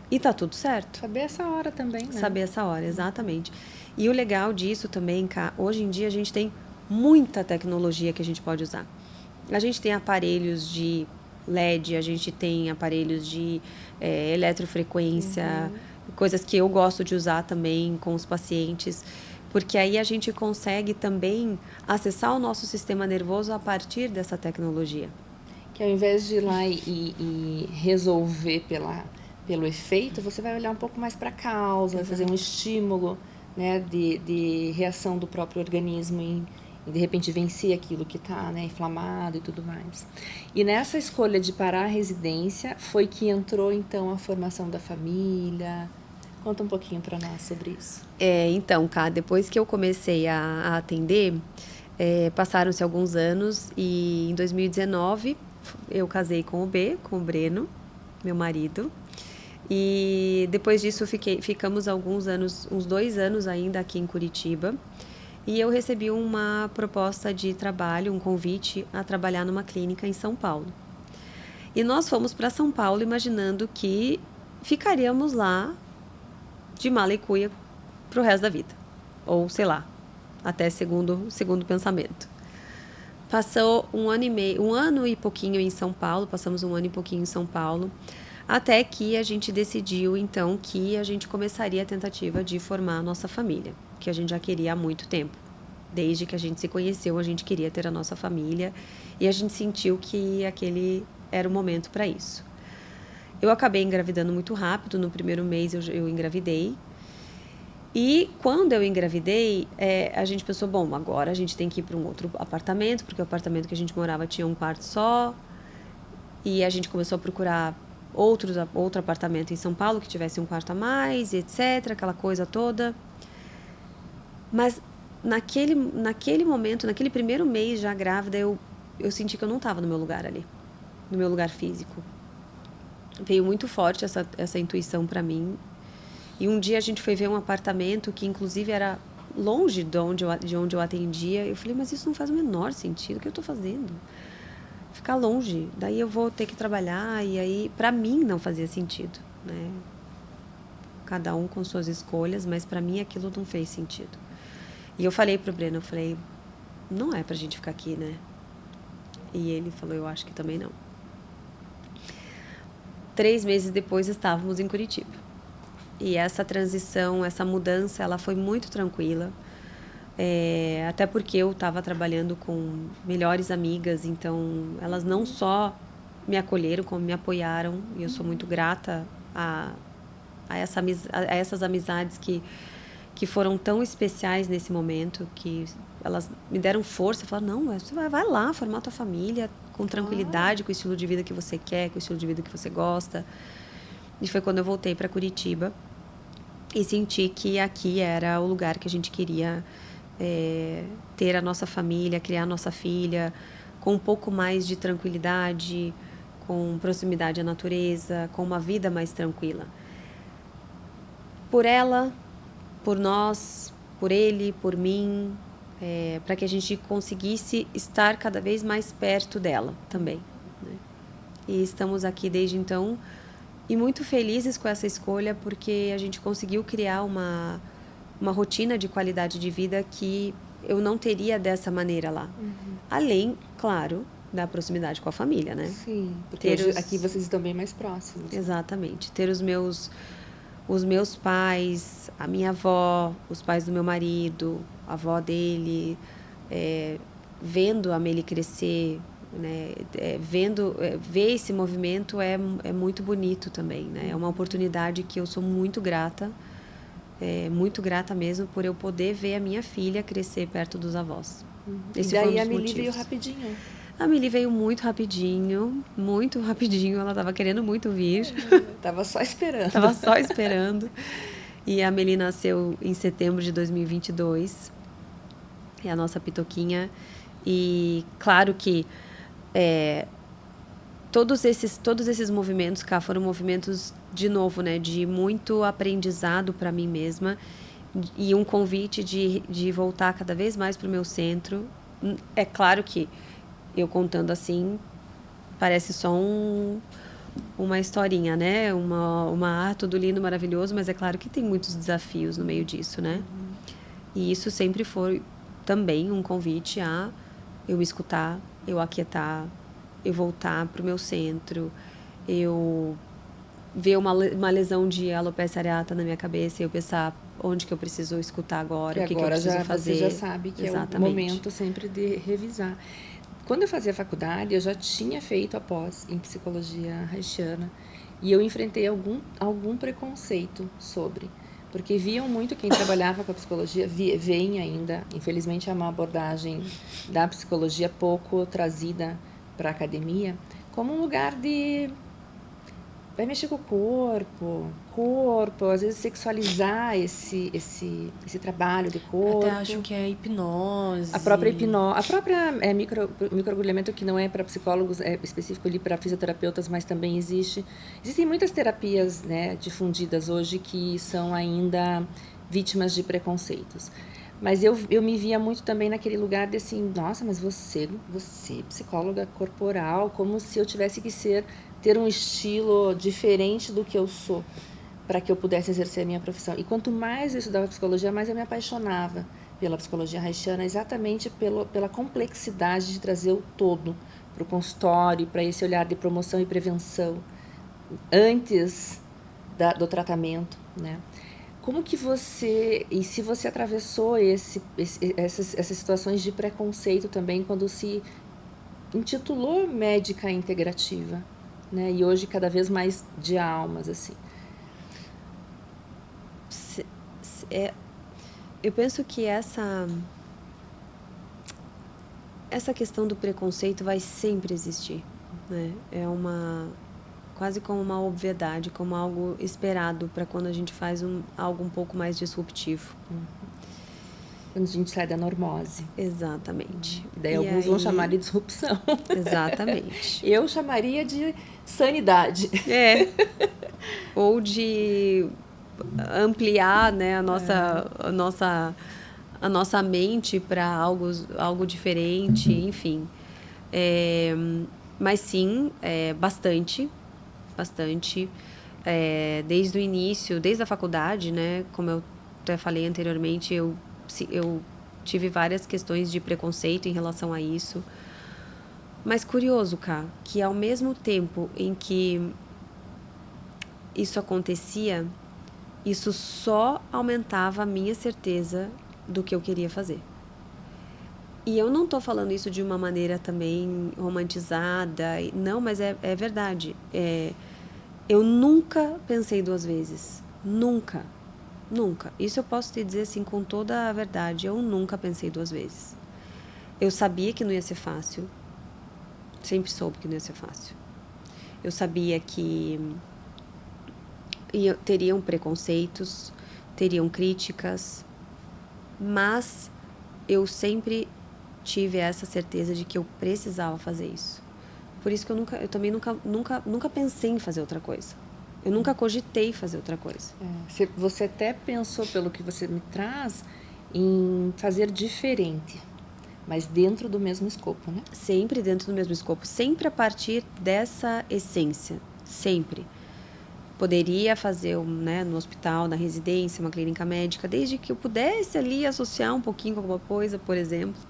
E tá tudo certo. Saber essa hora também, né? Saber essa hora, exatamente. E o legal disso também, Cá, hoje em dia a gente tem muita tecnologia que a gente pode usar. A gente tem aparelhos de LED, a gente tem aparelhos de eletrofrequência, coisas que eu gosto de usar também com os pacientes, porque aí a gente consegue também acessar o nosso sistema nervoso a partir dessa tecnologia. Que ao invés de ir lá e resolver pelo efeito, você vai olhar um pouco mais para a causa, vai fazer um estímulo, né, de reação do próprio organismo e de repente vencer aquilo que está, né, inflamado e tudo mais. E nessa escolha de parar a residência foi que entrou então a formação da família. Conta um pouquinho para nós sobre isso. Então, Cá, depois que eu comecei a atender, passaram-se alguns anos e em 2019 eu casei com o Breno, meu marido. E depois disso ficamos uns 2 anos ainda aqui em Curitiba. E eu recebi uma proposta de trabalho, um convite a trabalhar numa clínica em São Paulo. E nós fomos para São Paulo imaginando que ficaríamos lá de mala e cuia pro resto da vida. Ou, sei lá, até segundo pensamento. Passou um ano e pouquinho em São Paulo, passamos um ano e pouquinho em São Paulo, até que a gente decidiu, então, que a gente começaria a tentativa de formar a nossa família, que a gente já queria há muito tempo. Desde que a gente se conheceu, a gente queria ter a nossa família e a gente sentiu que aquele era o momento para isso. Eu acabei engravidando muito rápido, no primeiro mês eu engravidei. E quando eu engravidei, a gente pensou, bom, agora a gente tem que ir para um outro apartamento, porque o apartamento que a gente morava tinha um quarto só. E a gente começou a procurar outro apartamento em São Paulo que tivesse um quarto a mais, etc., aquela coisa toda. Mas naquele momento, naquele primeiro mês já grávida, eu senti que eu não estava no meu lugar ali, no meu lugar físico. Veio muito forte essa intuição para mim. E um dia a gente foi ver um apartamento que, inclusive, era longe de onde eu atendia. Eu falei, mas isso não faz o menor sentido. O que eu estou fazendo? Ficar longe. Daí eu vou ter que trabalhar. E aí, para mim, não fazia sentido, né? Cada um com suas escolhas, mas para mim aquilo não fez sentido. E eu falei pro Breno, não é pra gente ficar aqui, né? E ele falou, eu acho que também não. 3 meses depois estávamos em Curitiba. E essa transição, essa mudança, ela foi muito tranquila. Até porque eu estava trabalhando com melhores amigas, então elas não só me acolheram, como me apoiaram. E eu sou muito grata a essas amizades que foram tão especiais nesse momento, que elas me deram força, falaram, não, você vai lá formar tua família com tranquilidade, com o estilo de vida que você quer, com o estilo de vida que você gosta. E foi quando eu voltei para Curitiba e senti que aqui era o lugar que a gente queria ter a nossa família, criar a nossa filha com um pouco mais de tranquilidade, com proximidade à natureza, com uma vida mais tranquila. Por ela, por nós, por ele, por mim, para que a gente conseguisse estar cada vez mais perto dela também, né? E estamos aqui desde então e muito felizes com essa escolha, porque a gente conseguiu criar uma rotina de qualidade de vida que eu não teria dessa maneira lá. Além, claro, da proximidade com a família, né? Sim, porque hoje aqui vocês estão bem mais próximos. Exatamente. Ter os meus pais, a minha avó, os pais do meu marido, a avó dele, vendo a Amélie crescer, né? Ver esse movimento é muito bonito também, né? É uma oportunidade que eu sou muito grata mesmo, por eu poder ver a minha filha crescer perto dos avós. Esse e daí a Amélie veio rapidinho? A Amélie veio muito rapidinho, ela estava querendo muito vir. Tava só esperando. E a Amélie nasceu em setembro de 2022, é a nossa pitoquinha. E claro que todos esses movimentos cá foram movimentos, de novo, né, de muito aprendizado para mim mesma e um convite de voltar cada vez mais para o meu centro. É claro que eu contando assim parece só uma historinha, né, tudo lindo, maravilhoso, mas é claro que tem muitos desafios no meio disso, né? E isso sempre foi também um convite a eu me escutar, eu aquietar, eu voltar para o meu centro, eu ver uma lesão de alopecia areata na minha cabeça e eu pensar onde que eu preciso escutar agora, o que eu preciso fazer. Você já sabe que exatamente. É o momento sempre de revisar. Quando eu fazia faculdade, eu já tinha feito a pós em psicologia haitiana e eu enfrentei algum preconceito sobre, porque viam muito quem trabalhava com a psicologia, veem ainda, infelizmente é uma abordagem da psicologia pouco trazida para a academia, como um lugar de vai mexer com o corpo, às vezes sexualizar esse trabalho de corpo. Até acho que é hipnose. A própria hipnose, a própria microagulhamento, que não é para psicólogos, é específico ali para fisioterapeutas, mas também existem muitas terapias, né, difundidas hoje que são ainda vítimas de preconceitos. Mas eu me via muito também naquele lugar de assim, nossa, mas você psicóloga corporal, como se eu tivesse que ter um estilo diferente do que eu sou, para que eu pudesse exercer a minha profissão. E quanto mais eu estudava psicologia, mais eu me apaixonava pela psicologia haitiana, exatamente pela complexidade de trazer o todo para o consultório, para esse olhar de promoção e prevenção, antes do tratamento, né? Como que você, e se você atravessou essas situações de preconceito também quando se intitulou médica integrativa, né? E hoje cada vez mais de almas, assim. Eu penso que essa questão do preconceito vai sempre existir, né? É quase como uma obviedade, como algo esperado para quando a gente faz algo um pouco mais disruptivo. Quando a gente sai da normose. Exatamente. Daí alguns vão chamar de disrupção. Exatamente. Eu chamaria de sanidade. Ou de ampliar, né, a nossa mente para algo diferente, enfim. Mas sim, bastante. Desde o início, desde a faculdade, né, como eu até falei anteriormente, eu tive várias questões de preconceito em relação a isso. Mas curioso, Ká, que ao mesmo tempo em que isso acontecia, isso só aumentava a minha certeza do que eu queria fazer. E eu não estou falando isso de uma maneira também romantizada, não, mas é verdade. Eu nunca pensei 2 vezes. Nunca. Isso eu posso te dizer assim com toda a verdade. Eu nunca pensei 2 vezes. Eu sabia que não ia ser fácil. Sempre soube que não ia ser fácil. Eu sabia que teriam preconceitos, teriam críticas, mas eu sempre tive essa certeza de que eu precisava fazer isso. Por isso que eu também nunca pensei em fazer outra coisa. Eu nunca cogitei fazer outra coisa. Você até pensou, pelo que você me traz, em fazer diferente, mas dentro do mesmo escopo, né? Sempre dentro do mesmo escopo, sempre a partir dessa essência, sempre. Poderia fazer no hospital, na residência, uma clínica médica, desde que eu pudesse ali associar um pouquinho com alguma coisa, por exemplo,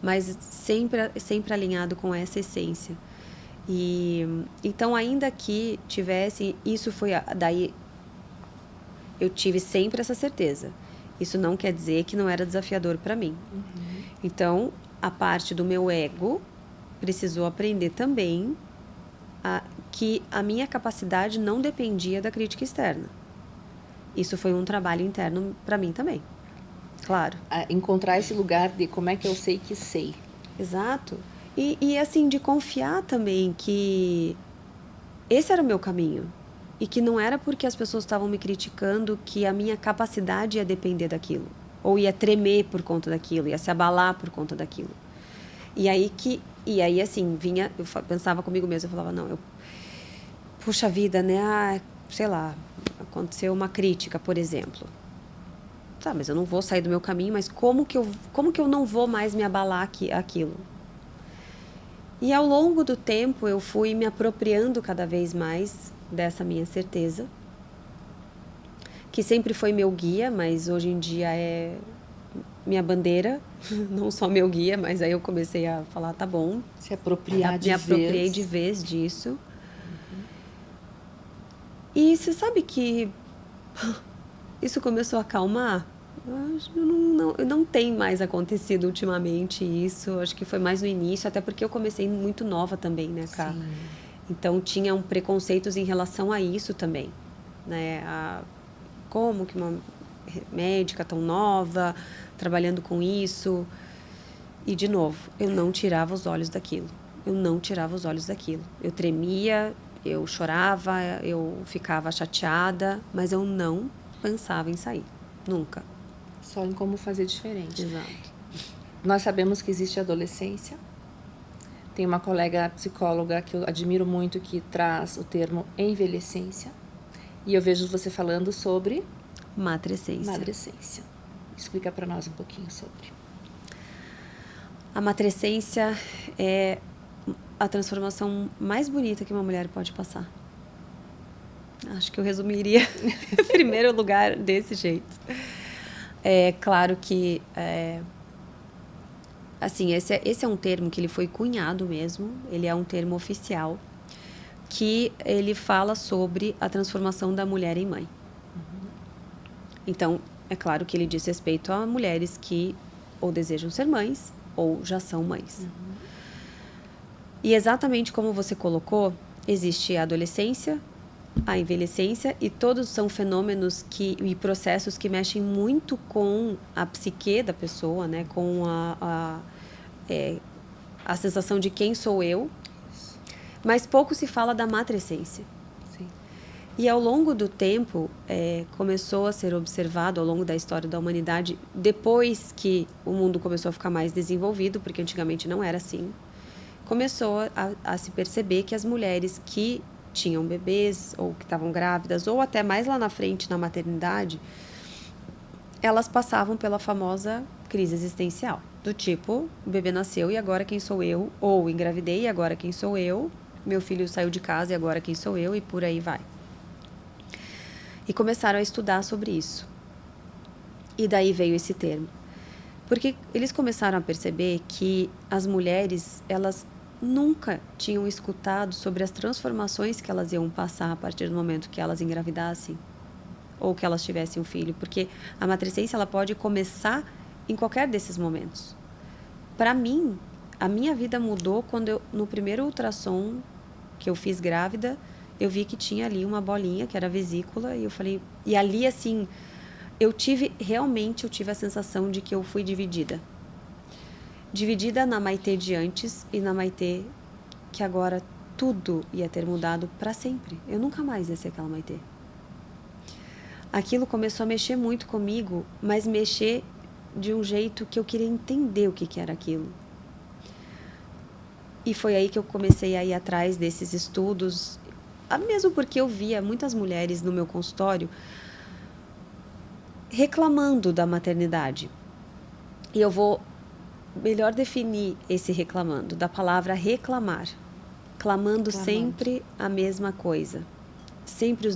mas sempre alinhado com essa essência. E então, ainda que tivesse, isso foi daí eu tive sempre essa certeza. Isso não quer dizer que não era desafiador para mim. Então, a parte do meu ego precisou aprender também que a minha capacidade não dependia da crítica externa. Isso foi um trabalho interno para mim também, claro. Encontrar esse lugar de como é que eu sei que sei. Exato. E assim, de confiar também que esse era o meu caminho. E que não era porque as pessoas estavam me criticando que a minha capacidade ia depender daquilo. Ou ia tremer por conta daquilo, ia se abalar por conta daquilo. E aí assim, eu pensava comigo mesma, eu falava, puxa vida, né? Sei lá, aconteceu uma crítica, por exemplo. Tá, mas eu não vou sair do meu caminho, mas como que eu não vou mais me abalar aquilo? E ao longo do tempo eu fui me apropriando cada vez mais dessa minha certeza, que sempre foi meu guia, mas hoje em dia é minha bandeira, não só meu guia, mas aí eu comecei a falar, tá bom. Se apropriar de vez. Me apropriei de vez disso. E você sabe que isso começou a acalmar? Não tem mais acontecido ultimamente isso. Acho que foi mais no início, até porque eu comecei muito nova também, né, Ká? Sim. Então, tinham preconceitos em relação a isso também, né? Como que uma médica tão nova, trabalhando com isso. E, de novo, eu não tirava os olhos daquilo. Eu tremia Eu chorava, eu ficava chateada, mas eu não pensava em sair. Nunca. Só em como fazer diferente. Exato. Nós sabemos que existe a adolescência. Tem uma colega psicóloga que eu admiro muito que traz o termo envelhecência. E eu vejo você falando sobre Matrescência. matrescência. Explica para nós um pouquinho sobre. A matrescência é a transformação mais bonita que uma mulher pode passar. Acho que eu resumiria em primeiro lugar desse jeito. É claro que assim, esse é um termo que ele foi cunhado mesmo, ele é um termo oficial, que ele fala sobre a transformação da mulher em mãe. Então, é claro que ele diz respeito a mulheres que ou desejam ser mães ou já são mães. E exatamente como você colocou, existe a adolescência, a envelhecência, e todos são fenômenos e processos que mexem muito com a psique da pessoa, né? Com a sensação de quem sou eu, mas pouco se fala da matrescência. Sim. E ao longo do tempo, começou a ser observado, ao longo da história da humanidade, depois que o mundo começou a ficar mais desenvolvido, porque antigamente não era assim, começou a se perceber que as mulheres que tinham bebês, ou que estavam grávidas, ou até mais lá na frente, na maternidade, elas passavam pela famosa crise existencial. Do tipo, o bebê nasceu e agora quem sou eu? Ou engravidei e agora quem sou eu? Meu filho saiu de casa e agora quem sou eu? E por aí vai. E começaram a estudar sobre isso. E daí veio esse termo. Porque eles começaram a perceber que as mulheres, elas nunca tinham escutado sobre as transformações que elas iam passar a partir do momento que elas engravidassem ou que elas tivessem um filho, porque a matrescência ela pode começar em qualquer desses momentos. Para mim, a minha vida mudou quando no primeiro ultrassom que eu fiz grávida, eu vi que tinha ali uma bolinha que era a vesícula e eu falei, e ali assim, eu tive a sensação de que eu fui dividida na Maitê de antes e na Maitê que agora tudo ia ter mudado para sempre. Eu nunca mais ia ser aquela Maitê. Aquilo começou a mexer muito comigo, mas mexer de um jeito que eu queria entender o que era aquilo. E foi aí que eu comecei a ir atrás desses estudos, mesmo porque eu via muitas mulheres no meu consultório reclamando da maternidade. E eu vou melhor definir esse reclamando, da palavra reclamar. Clamando sempre a mesma coisa. Sempre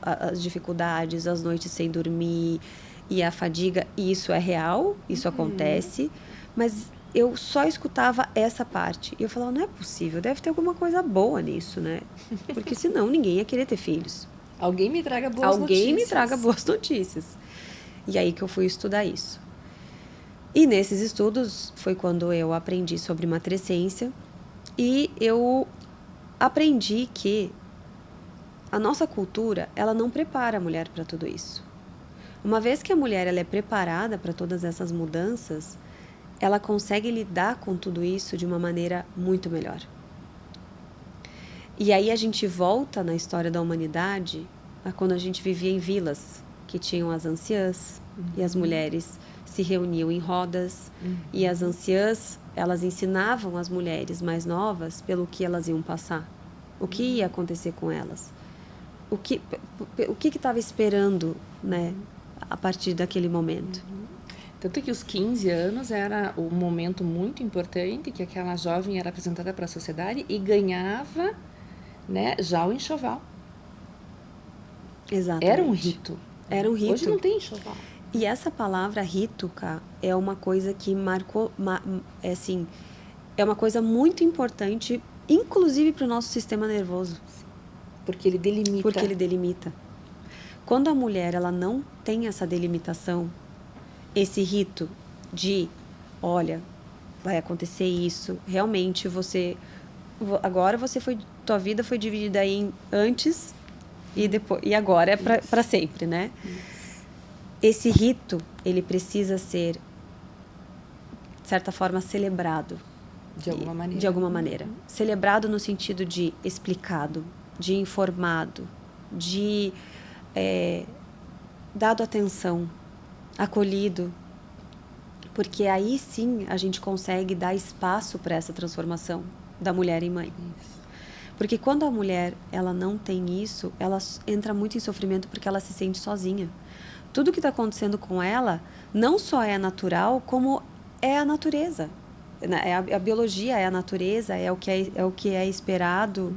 as dificuldades, as noites sem dormir e a fadiga. E isso é real, isso acontece. Mas eu só escutava essa parte. E eu falava, não é possível, deve ter alguma coisa boa nisso, né? Porque senão ninguém ia querer ter filhos. Alguém me traga boas notícias. Alguém me traga boas notícias. E aí que eu fui estudar isso. E nesses estudos foi quando eu aprendi sobre matrescência e eu aprendi que a nossa cultura, ela não prepara a mulher para tudo isso. Uma vez que a mulher ela é preparada para todas essas mudanças, ela consegue lidar com tudo isso de uma maneira muito melhor. E aí a gente volta na história da humanidade a quando a gente vivia em vilas, que tinham as anciãs e as mulheres se reuniam em rodas e as anciãs, elas ensinavam as mulheres mais novas pelo que elas iam passar, o que ia acontecer com elas, o que estava esperando, né, a partir daquele momento. Tanto que os 15 anos era um momento muito importante, que aquela jovem era apresentada para a sociedade e ganhava, né, já o enxoval. Exatamente. Era um rito. Era um rito. Hoje não tem enxoval. E essa palavra rito, Ká, é uma coisa que marcou, assim, é uma coisa muito importante, inclusive para o nosso sistema nervoso. Porque ele delimita. Quando a mulher ela não tem essa delimitação, esse rito de, olha, vai acontecer isso, realmente agora tua vida foi dividida em antes e depois, e agora é para sempre, né? Esse rito, ele precisa ser, de certa forma, celebrado. De alguma maneira. De alguma maneira. Celebrado no sentido de explicado. de informado, de dado atenção, acolhido, porque aí sim a gente consegue dar espaço para essa transformação da mulher em mãe. Isso. Porque quando a mulher ela não tem isso, ela entra muito em sofrimento porque ela se sente sozinha. Tudo que está acontecendo com ela não só é natural, como é a natureza. É a biologia, é a natureza, é o que é esperado.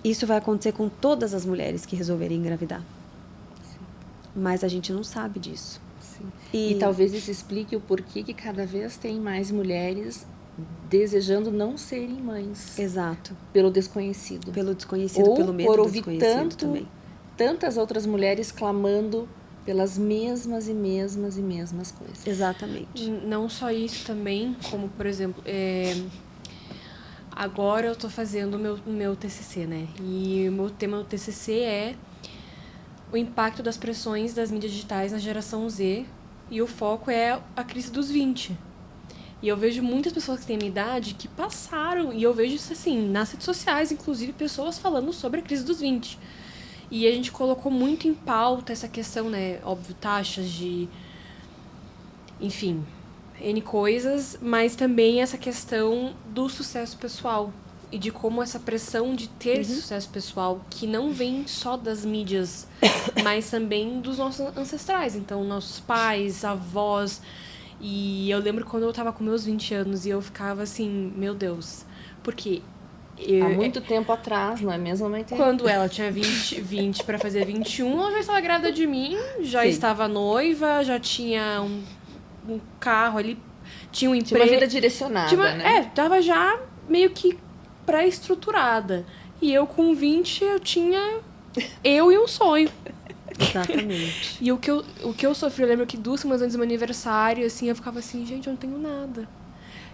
Isso vai acontecer com todas as mulheres que resolverem engravidar. Sim. Mas a gente não sabe disso. Sim. E talvez isso explique o porquê que cada vez tem mais mulheres desejando não serem mães. Exato. Pelo desconhecido. Pelo desconhecido, ou pelo medo por do ouvir desconhecido também. tantas outras mulheres clamando pelas mesmas e mesmas e mesmas coisas. Exatamente. Não só isso também, como, por exemplo, agora eu estou fazendo o meu TCC, né? E o meu tema do TCC é o impacto das pressões das mídias digitais na geração Z, e o foco é a crise dos 20. E eu vejo muitas pessoas que têm a minha idade que passaram, e eu vejo isso assim, nas redes sociais, inclusive, pessoas falando sobre a crise dos 20. E a gente colocou muito em pauta essa questão, né? Óbvio, taxas de... Enfim, N coisas, mas também essa questão do sucesso pessoal. E de como essa pressão de ter esse sucesso pessoal, que não vem só das mídias, mas também dos nossos ancestrais. Então, nossos pais, avós. E eu lembro quando eu tava com meus 20 anos e eu ficava assim, meu Deus. Porque... Há muito tempo atrás, não é mesmo, mãe? Quando ela tinha 20 para fazer 21, ela já estava grávida de mim, já Sim. estava noiva, já tinha um carro ali, tinha um emprego. Tinha uma vida direcionada, né? Tava já meio que pré-estruturada. E eu com 20, eu tinha eu e um sonho. Exatamente. E o que eu sofri, eu lembro que 2 semanas antes do meu aniversário, assim, eu ficava assim, gente, eu não tenho nada.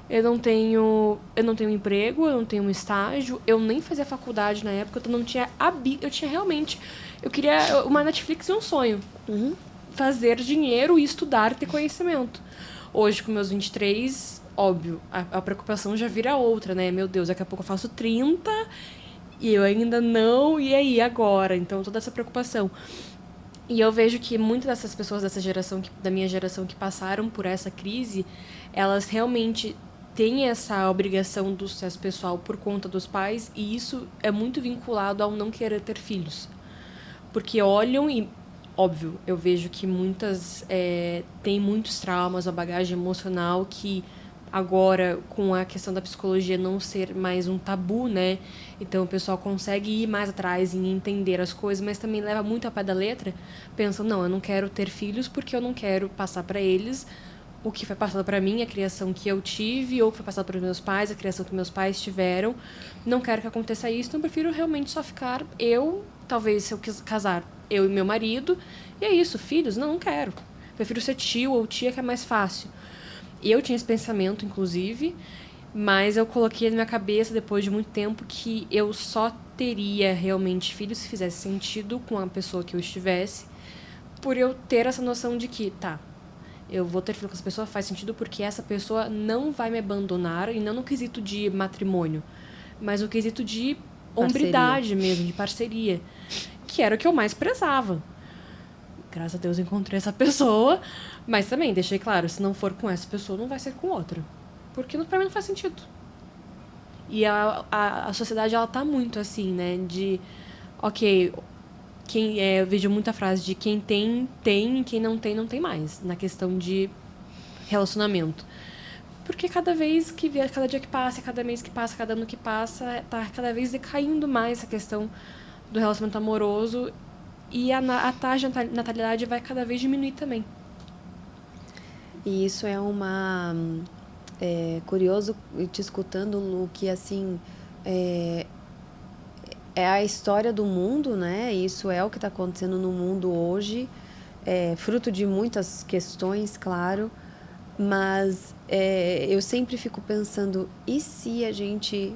Eu não tenho emprego, eu não tenho um estágio, eu nem fazia faculdade na época, eu não tinha eu tinha realmente, eu queria uma Netflix e um sonho. Fazer dinheiro e estudar e ter conhecimento. Hoje, com meus 23, óbvio, a preocupação já vira outra, né? Meu Deus, daqui a pouco eu faço 30 e eu ainda não, e aí, agora? Então, toda essa preocupação. E eu vejo que muitas dessas pessoas da minha geração que passaram por essa crise, elas realmente têm essa obrigação do sucesso pessoal por conta dos pais, e isso é muito vinculado ao não querer ter filhos. Porque olham e, óbvio, eu vejo que muitas têm muitos traumas, uma bagagem emocional que agora, com a questão da psicologia não ser mais um tabu, né? Então o pessoal consegue ir mais atrás em entender as coisas, mas também leva muito a pé da letra, pensando, não, eu não quero ter filhos porque eu não quero passar para eles o que foi passado para mim, a criação que eu tive, ou o que foi passado para os meus pais, a criação que meus pais tiveram. Não quero que aconteça isso, então eu prefiro realmente só ficar talvez se eu casar, eu e meu marido, e é isso, filhos, não quero. Prefiro ser tio ou tia, que é mais fácil. Eu tinha esse pensamento, inclusive, mas eu coloquei na minha cabeça, depois de muito tempo, que eu só teria realmente filhos se fizesse sentido com a pessoa que eu estivesse, por eu ter essa noção de que, eu vou ter filho com essa pessoa, faz sentido porque essa pessoa não vai me abandonar, e não no quesito de matrimônio, mas no quesito de hombridade mesmo, de parceria, que era o que eu mais prezava. Graças a Deus eu encontrei essa pessoa, mas também deixei claro, se não for com essa pessoa, não vai ser com outra. Porque pra mim não faz sentido. E a sociedade, ela tá muito assim, né? De, ok, eu vejo muita frase de quem tem, e quem não tem mais. Na questão de relacionamento. Porque cada dia que passa, cada mês que passa, cada ano que passa, tá cada vez decaindo mais a questão do relacionamento amoroso. E a taxa de natalidade vai cada vez diminuir também. E isso é curioso te escutando, Lu, que assim é a história do mundo, né? Isso é o que está acontecendo no mundo hoje, fruto de muitas questões, claro, mas eu sempre fico pensando, e se a gente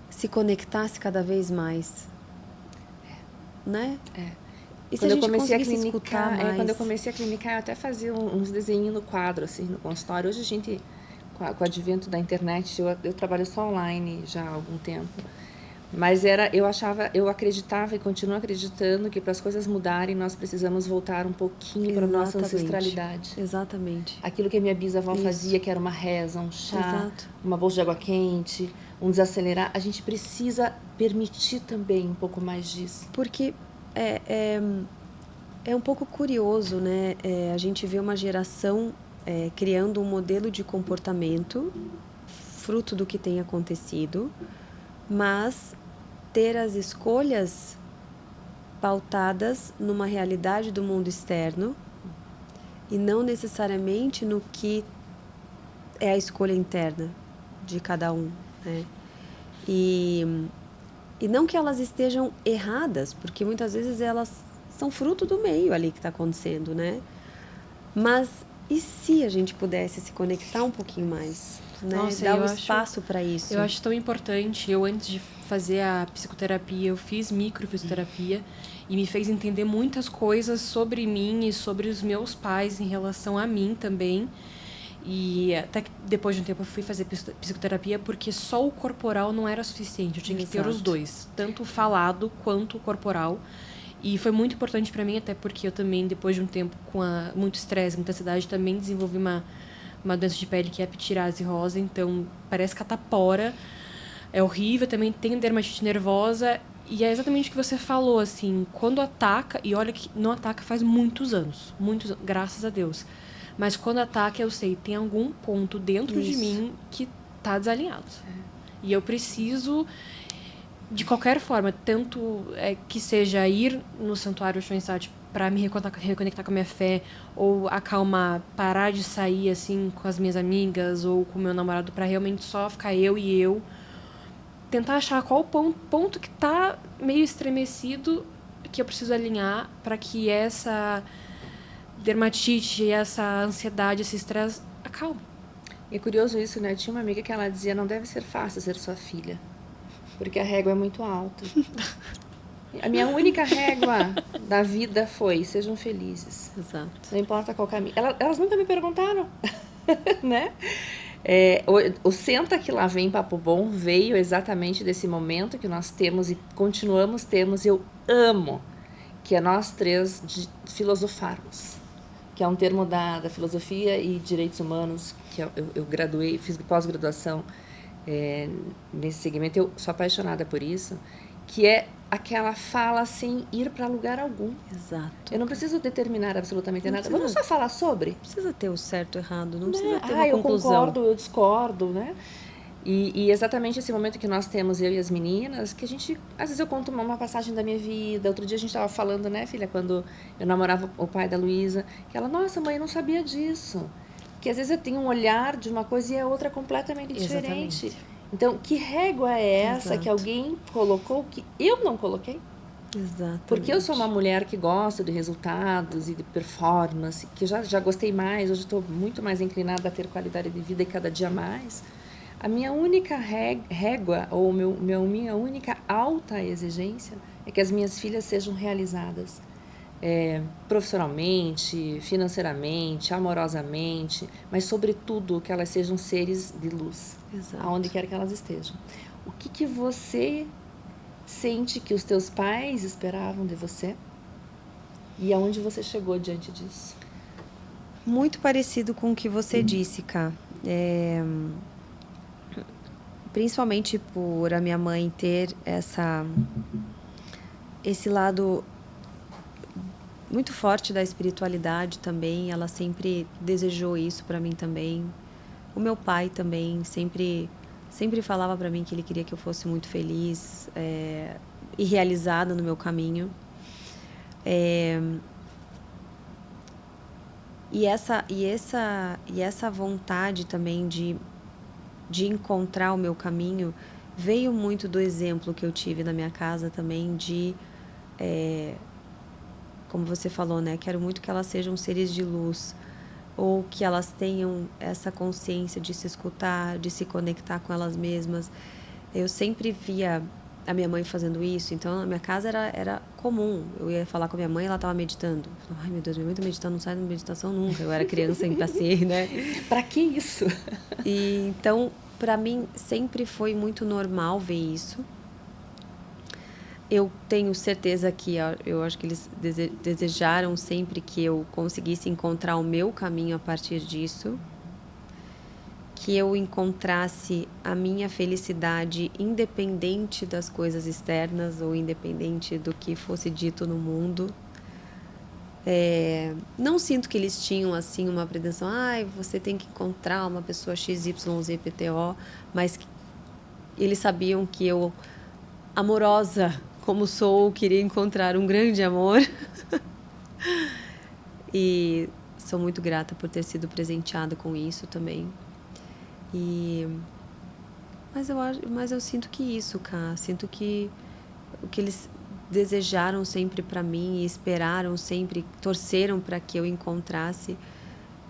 se conectasse cada vez mais, né? E se Quando a gente eu comecei a conseguisse clinicar, escutar mais? quando eu comecei a clinicar, eu até fazia uns desenhos no quadro, assim, no consultório. Hoje a gente, com o advento da internet, eu trabalho só online já há algum tempo, Mas eu acreditava e continuo acreditando que para as coisas mudarem, nós precisamos voltar um pouquinho para a nossa ancestralidade. Exatamente. Aquilo que a minha bisavó fazia, que era uma reza, um chá, Exato. uma bolsa de água quente, um desacelerar, a gente precisa permitir também um pouco mais disso. Porque é um pouco curioso, né? A gente vê uma geração criando um modelo de comportamento fruto do que tem acontecido, mas ter as escolhas pautadas numa realidade do mundo externo e não necessariamente no que é a escolha interna de cada um, né? E não que elas estejam erradas, porque muitas vezes elas são fruto do meio ali que está acontecendo, né? Mas e se a gente pudesse se conectar um pouquinho mais? Né? Nossa, Dar um espaço para isso. Eu acho tão importante. Eu, antes de fazer a psicoterapia, eu fiz microfisioterapia e me fez entender muitas coisas sobre mim e sobre os meus pais em relação a mim também. E até que depois de um tempo eu fui fazer psicoterapia porque só o corporal não era suficiente. Eu tinha que ter os dois, tanto o falado quanto o corporal. E foi muito importante para mim, até porque eu também, depois de um tempo com muito estresse, muita ansiedade, também desenvolvi uma doença de pele que é a psoríase rosa, então parece catapora, é horrível, também tem dermatite nervosa, e é exatamente o que você falou, assim, quando ataca, e olha que não ataca faz muitos anos, graças a Deus, mas quando ataca, eu sei, tem algum ponto dentro de mim que tá desalinhado. E eu preciso, de qualquer forma, tanto que seja ir no santuário Schoenstatt para me reconectar com a minha fé, ou acalmar, parar de sair assim com as minhas amigas ou com o meu namorado para realmente só ficar eu e eu, tentar achar qual o ponto que tá meio estremecido que eu preciso alinhar para que essa dermatite, essa ansiedade, esse estresse acalme. E é curioso isso, né? Tinha uma amiga que ela dizia, não deve ser fácil ser sua filha, porque a régua é muito alta. A minha única régua da vida foi, sejam felizes. Exato. Não importa qual caminho. Elas nunca me perguntaram, né? O Senta Que Lá Vem Papo Bom veio exatamente desse momento que nós temos e continuamos temos, e eu amo, que é nós três filosofarmos, que é um termo da filosofia e direitos humanos, que eu graduei, fiz pós-graduação nesse segmento, eu sou apaixonada por isso, que é aquela fala sem ir para lugar algum. Exato. Eu não preciso determinar absolutamente nada. Vamos só falar sobre? Não precisa ter o certo ou errado, não precisa ter eu uma conclusão. Eu concordo, eu discordo, né? E exatamente esse momento que nós temos, eu e as meninas, que a gente, às vezes eu conto uma passagem da minha vida. Outro dia a gente estava falando, né, filha, quando eu namorava o pai da Luísa, que ela, nossa, mãe, eu não sabia disso. Que às vezes eu tenho um olhar de uma coisa e a outra completamente diferente. Exatamente. Então, que régua é essa que alguém colocou que eu não coloquei? Exatamente. Porque eu sou uma mulher que gosta de resultados e de performance, que já gostei mais, hoje estou muito mais inclinada a ter qualidade de vida e cada dia mais. A minha única régua, ou minha única alta exigência, é que as minhas filhas sejam realizadas. Profissionalmente, financeiramente, amorosamente, mas sobretudo que elas sejam seres de luz, aonde quer que elas estejam. O que você sente que os teus pais esperavam de você e aonde você chegou diante disso? Muito parecido com o que você disse, Ká. Principalmente por a minha mãe ter esse lado muito forte da espiritualidade também, ela sempre desejou isso para mim também. O meu pai também sempre falava para mim que ele queria que eu fosse muito feliz e realizada no meu caminho. E essa vontade também de encontrar o meu caminho veio muito do exemplo que eu tive na minha casa também de como você falou, né? Quero muito que elas sejam seres de luz, ou que elas tenham essa consciência de se escutar, de se conectar com elas mesmas. Eu sempre via a minha mãe fazendo isso, então na minha casa era comum. Eu ia falar com a minha mãe, ela estava meditando. Ai, meu Deus, minha mãe tá meditando, não sai da meditação nunca. Eu era criança em passeio, né? Pra que isso? E então, para mim, sempre foi muito normal ver isso. Eu tenho certeza que eu acho que eles desejaram sempre que eu conseguisse encontrar o meu caminho a partir disso, que eu encontrasse a minha felicidade independente das coisas externas ou independente do que fosse dito no mundo. Não sinto que eles tinham assim uma pretensão, você tem que encontrar uma pessoa XYZPTO, mas eles sabiam que eu, amorosa como sou, queria encontrar um grande amor. E sou muito grata por ter sido presenteada com isso também. Mas eu sinto que isso, Ká, sinto que o que eles desejaram sempre para mim e esperaram sempre, torceram para que eu encontrasse,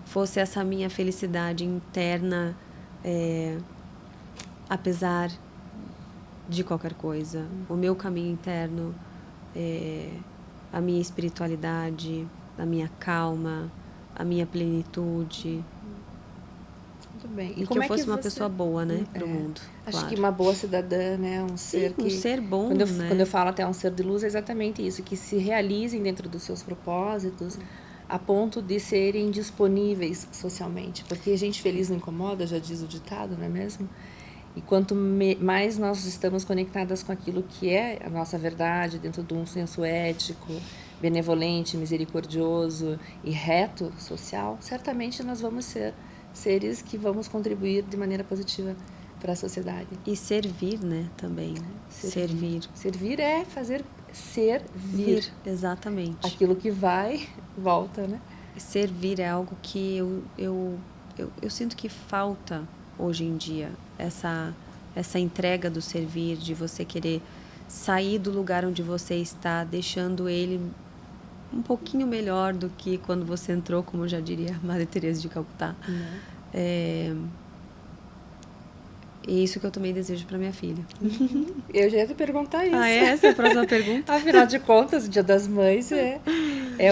fosse essa minha felicidade interna, apesar de qualquer coisa. O meu caminho interno, a minha espiritualidade, a minha calma, a minha plenitude. Muito bem. E que eu fosse uma pessoa boa, né, pro mundo. Acho claro. que uma boa cidadã, né? Um ser que... um ser bom, quando eu falo até um ser de luz, é exatamente isso. Que se realizem dentro dos seus propósitos a ponto de serem disponíveis socialmente. Porque gente feliz não incomoda, já diz o ditado, não é mesmo? E quanto mais nós estamos conectadas com aquilo que é a nossa verdade, dentro de um senso ético, benevolente, misericordioso e reto social, certamente nós vamos ser seres que vamos contribuir de maneira positiva para a sociedade. E servir, né, também. Servir. Servir é fazer servir. Exatamente. Aquilo que vai, volta, né? Servir é algo que eu sinto que falta hoje em dia. Essa entrega do servir, de você querer sair do lugar onde você está, deixando ele um pouquinho melhor do que quando você entrou, como já diria a Madre Teresa de Calcutá. E isso que eu também desejo para minha filha. Eu já ia te perguntar isso. Essa é a próxima pergunta? Afinal de contas, o Dia das Mães é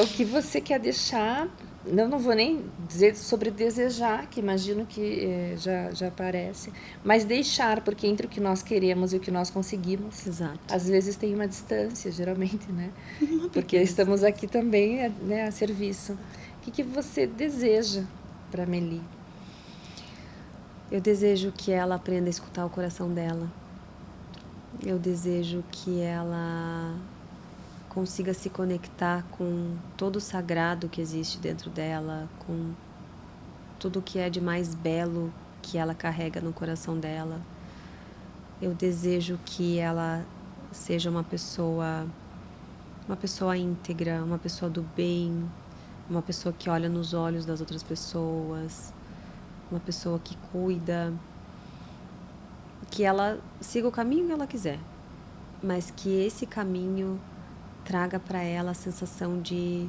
o que você quer deixar. Não vou nem dizer sobre desejar, que imagino que já aparece, mas deixar, porque entre o que nós queremos e o que nós conseguimos, exato, às vezes tem uma distância, geralmente, né? Porque estamos aqui também, né, a serviço. O que você deseja para Meli? Eu desejo que ela aprenda a escutar o coração dela. Eu desejo que ela consiga se conectar com todo o sagrado que existe dentro dela, com tudo que é de mais belo que ela carrega no coração dela. Eu desejo que ela seja uma pessoa íntegra, uma pessoa do bem, uma pessoa que olha nos olhos das outras pessoas, uma pessoa que cuida, que ela siga o caminho que ela quiser, mas que esse caminho traga para ela a sensação de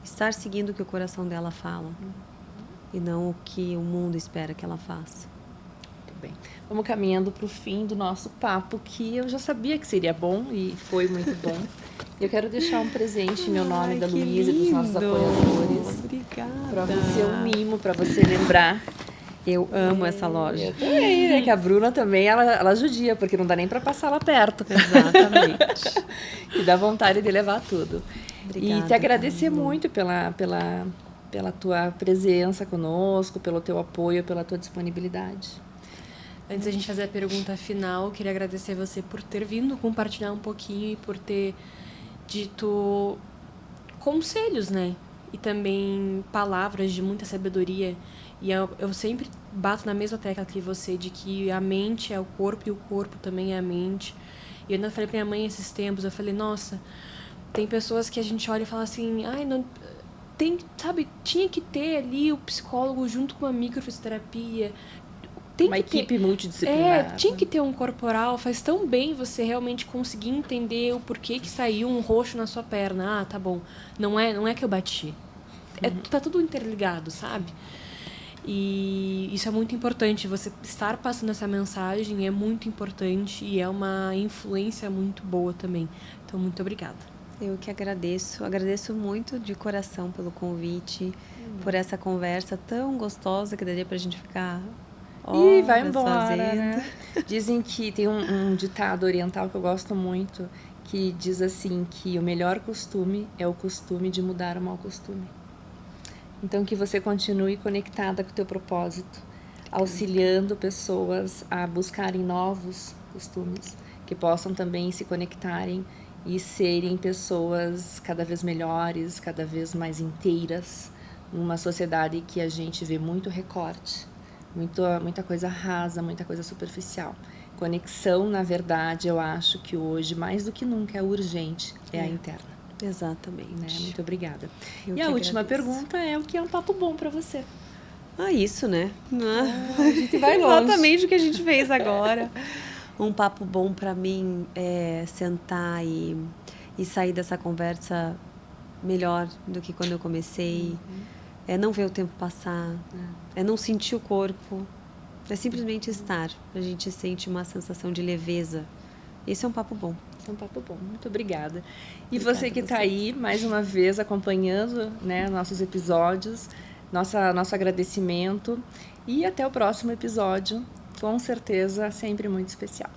estar seguindo o que o coração dela fala e não o que o mundo espera que ela faça. Muito bem. Vamos caminhando para o fim do nosso papo, que eu já sabia que seria bom e foi muito bom. Eu quero deixar um presente em meu nome, da Luísa e dos nossos apoiadores. Obrigada. Para você, um mimo, para você lembrar. Eu amo essa loja. Eu também, né? Que a Bruna também, ela judia, porque não dá nem para passar lá perto. Exatamente. E dá vontade de levar tudo. Obrigada, e te agradecer muito pela tua presença conosco, pelo teu apoio, pela tua disponibilidade. Antes da gente fazer a pergunta final, queria agradecer você por ter vindo compartilhar um pouquinho e por ter dito conselhos, né? E também palavras de muita sabedoria. E eu sempre bato na mesma tecla que você, de que a mente é o corpo e o corpo também é a mente. E eu ainda falei pra minha mãe esses tempos, eu falei, nossa, tem pessoas que a gente olha e fala assim, não, sabe, tinha que ter ali o psicólogo junto com a microfisioterapia. Uma equipe multidisciplinar. Tinha que ter um corporal, faz tão bem você realmente conseguir entender o porquê que saiu um roxo na sua perna. Tá bom, não é que eu bati. Tá tudo interligado, sabe? E isso é muito importante, você estar passando essa mensagem é muito importante e é uma influência muito boa também. Então, muito obrigada. Eu que agradeço muito de coração pelo convite, por essa conversa tão gostosa que daria pra gente ficar horas. E vai embora, fazendo. né? Dizem que tem um ditado oriental que eu gosto muito, que diz assim que o melhor costume é o costume de mudar o mau costume. Então, que você continue conectada com o teu propósito, auxiliando pessoas a buscarem novos costumes, que possam também se conectarem e serem pessoas cada vez melhores, cada vez mais inteiras, numa sociedade que a gente vê muito recorte, muita coisa rasa, muita coisa superficial. Conexão, na verdade, eu acho que hoje, mais do que nunca, é urgente, é a interna. Exatamente. Né? Muito obrigada. Eu e a última agradeço. pergunta é: o que é um papo bom para você? Isso, né? A gente vai longe. Exatamente o que a gente fez agora. Um papo bom para mim é sentar e sair dessa conversa melhor do que quando eu comecei. É não ver o tempo passar. É não sentir o corpo. É simplesmente estar. A gente sente uma sensação de leveza. Esse é um papo bom. É um papo bom. Muito obrigada. E Obrigada você que a está vocês. aí, mais uma vez, acompanhando, né, nossos episódios, nosso agradecimento. E até o próximo episódio, com certeza, sempre muito especial.